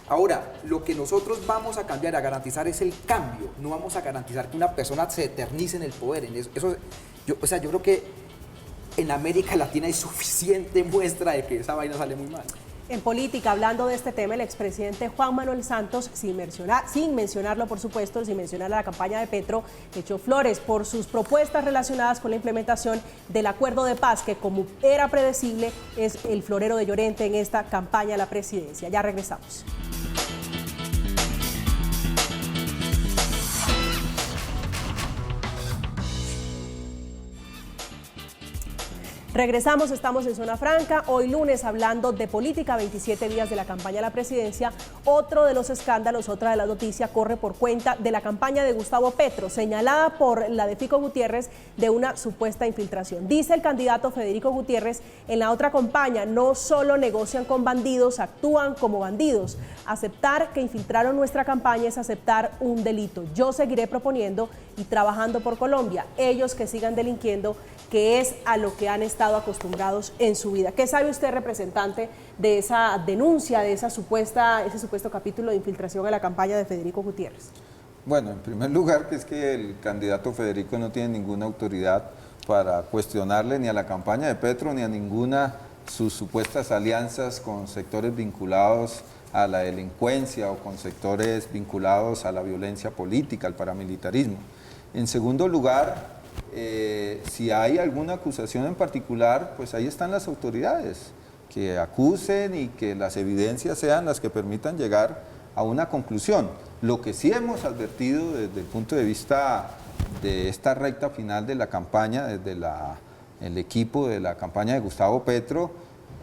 Ahora, lo que nosotros vamos a cambiar, a garantizar es el cambio, no vamos a garantizar que una persona se eternice en el poder. Yo creo que en América Latina hay suficiente muestra de que esa vaina sale muy mal. En política, hablando de este tema, el expresidente Juan Manuel Santos, sin mencionarlo por supuesto, sin mencionar la campaña de Petro, echó flores por sus propuestas relacionadas con la implementación del acuerdo de paz, que como era predecible, es el florero de Llorente en esta campaña a la presidencia. Ya regresamos. Regresamos, estamos en Zona Franca, hoy lunes hablando de política, 27 días de la campaña a la presidencia. Otro de los escándalos, otra de las noticias corre por cuenta de la campaña de Gustavo Petro, señalada por la de Fico Gutiérrez de una supuesta infiltración. Dice el candidato Federico Gutiérrez, en la otra campaña no solo negocian con bandidos, actúan como bandidos. Aceptar que infiltraron nuestra campaña es aceptar un delito. Yo seguiré proponiendo y trabajando por Colombia, ellos que sigan delinquiendo, que es a lo que han estado acostumbrados en su vida. ¿Qué sabe usted, representante, de esa denuncia, de ese supuesto capítulo de infiltración a la campaña de Federico Gutiérrez? Bueno, en primer lugar, que es que el candidato Federico no tiene ninguna autoridad para cuestionarle ni a la campaña de Petro ni a ninguna sus supuestas alianzas con sectores vinculados a la delincuencia o con sectores vinculados a la violencia política, al paramilitarismo. En segundo lugar, si hay alguna acusación en particular, pues ahí están las autoridades, que acusen y que las evidencias sean las que permitan llegar a una conclusión. Lo que sí hemos advertido desde el punto de vista de esta recta final de la campaña, desde el equipo de la campaña de Gustavo Petro,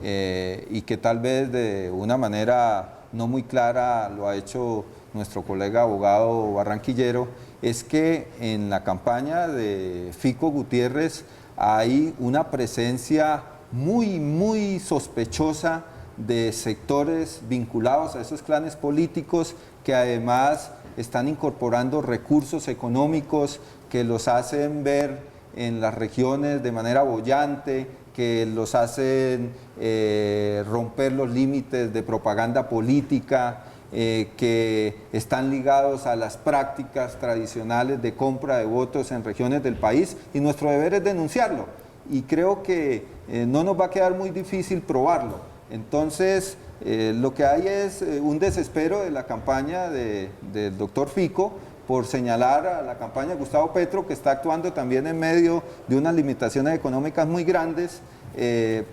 y que tal vez de una manera no muy clara lo ha hecho nuestro colega abogado barranquillero, es que en la campaña de Fico Gutiérrez hay una presencia muy sospechosa de sectores vinculados a esos clanes políticos que además están incorporando recursos económicos que los hacen ver en las regiones de manera boyante, que los hacen romper los límites de propaganda política, que están ligados a las prácticas tradicionales de compra de votos en regiones del país, y nuestro deber es denunciarlo, y creo que no nos va a quedar muy difícil probarlo. Entonces, lo que hay es un desespero de la campaña del doctor Fico por señalar a la campaña de Gustavo Petro, que está actuando también en medio de unas limitaciones económicas muy grandes,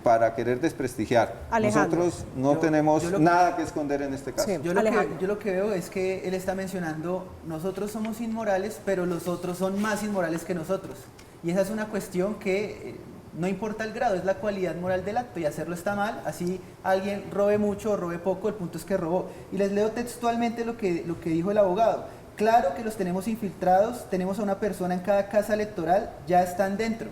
para querer desprestigiar. Alejandro. Nosotros no tenemos nada que esconder en este caso. Sí. Yo lo que veo es que él está mencionando, nosotros somos inmorales, pero los otros son más inmorales que nosotros. Y esa es una cuestión que no importa el grado, es la cualidad moral del acto, y hacerlo está mal, así alguien robe mucho o robe poco, el punto es que robó. Y les leo textualmente lo que dijo el abogado. Claro que los tenemos infiltrados, tenemos a una persona en cada casa electoral, ya están dentro.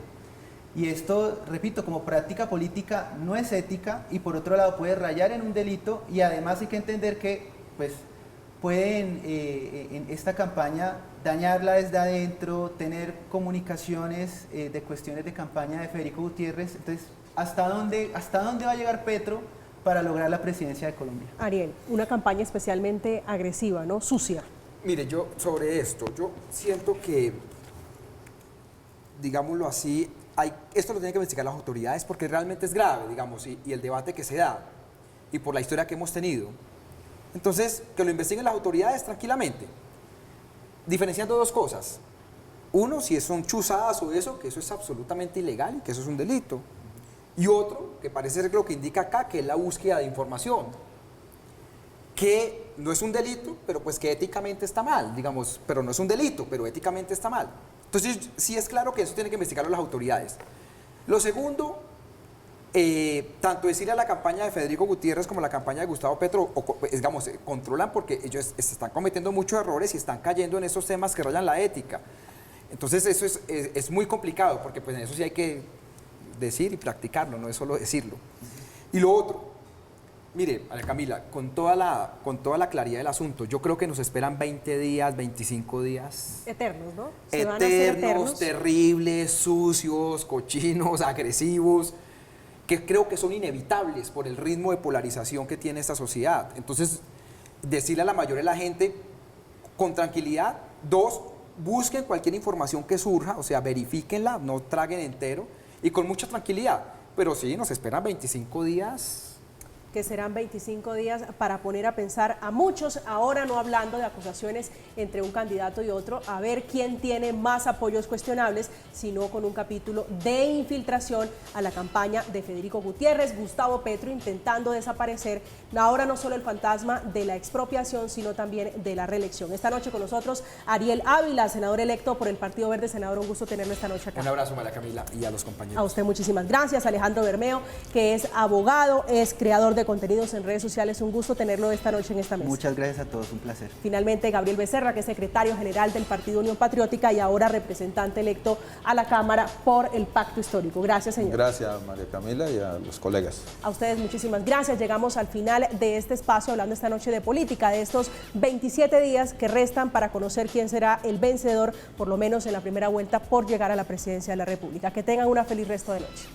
Y esto, repito, como práctica política no es ética, y por otro lado puede rayar en un delito, y además hay que entender que pues, pueden en esta campaña dañarla desde adentro, tener comunicaciones de cuestiones de campaña de Federico Gutiérrez. Entonces, ¿hasta dónde va a llegar Petro para lograr la presidencia de Colombia? Ariel, una campaña especialmente agresiva, ¿no? Sucia. Mire, yo sobre esto, yo siento que, digámoslo así, esto lo tienen que investigar las autoridades porque realmente es grave, digamos, y el debate que se da, y por la historia que hemos tenido. Entonces, que lo investiguen las autoridades tranquilamente, diferenciando dos cosas. Uno, si son chuzadas o eso, que eso es absolutamente ilegal y que eso es un delito. Y otro, que parece ser lo que indica acá, que es la búsqueda de información, que no es un delito, pero pues que éticamente está mal, digamos, pero no es un delito, pero éticamente está mal. Entonces, sí es claro que eso tiene que investigarlo las autoridades. Lo segundo, tanto decirle a la campaña de Federico Gutiérrez como a la campaña de Gustavo Petro, digamos, controlan porque ellos están cometiendo muchos errores y están cayendo en esos temas que rayan la ética. Entonces, eso es muy complicado, porque pues en eso sí hay que decir y practicarlo, no es solo decirlo. Y lo otro, mire, Ana Camila, con toda la claridad del asunto, yo creo que nos esperan 20 días, 25 días. Eternos, ¿no? Se van a hacer eternos. Terribles, sucios, cochinos, agresivos, que creo que son inevitables por el ritmo de polarización que tiene esta sociedad. Entonces, decirle a la mayoría de la gente, con tranquilidad, dos, busquen cualquier información que surja, o sea, verifíquenla, no traguen entero, y con mucha tranquilidad. Pero sí, nos esperan 25 días... que serán 25 días para poner a pensar a muchos, ahora no hablando de acusaciones entre un candidato y otro, a ver quién tiene más apoyos cuestionables, sino con un capítulo de infiltración a la campaña de Federico Gutiérrez, Gustavo Petro intentando desaparecer ahora no solo el fantasma de la expropiación, sino también de la reelección. Esta noche con nosotros Ariel Ávila, senador electo por el Partido Verde. Senador, un gusto tenerlo esta noche acá. Un abrazo, María Camila, y a los compañeros. A usted muchísimas gracias. Alejandro Bermeo, que es abogado, es creador de contenidos en redes sociales. Un gusto tenerlo esta noche en esta mesa. Muchas gracias a todos, un placer. Finalmente, Gabriel Becerra, que es secretario general del Partido Unión Patriótica y ahora representante electo a la Cámara por el Pacto Histórico. Gracias, señor. Gracias, María Camila, y a los colegas. A ustedes muchísimas gracias. Llegamos al final de este espacio hablando esta noche de política, de estos 27 días que restan para conocer quién será el vencedor, por lo menos en la primera vuelta, por llegar a la presidencia de la República. Que tengan una feliz resto de noche.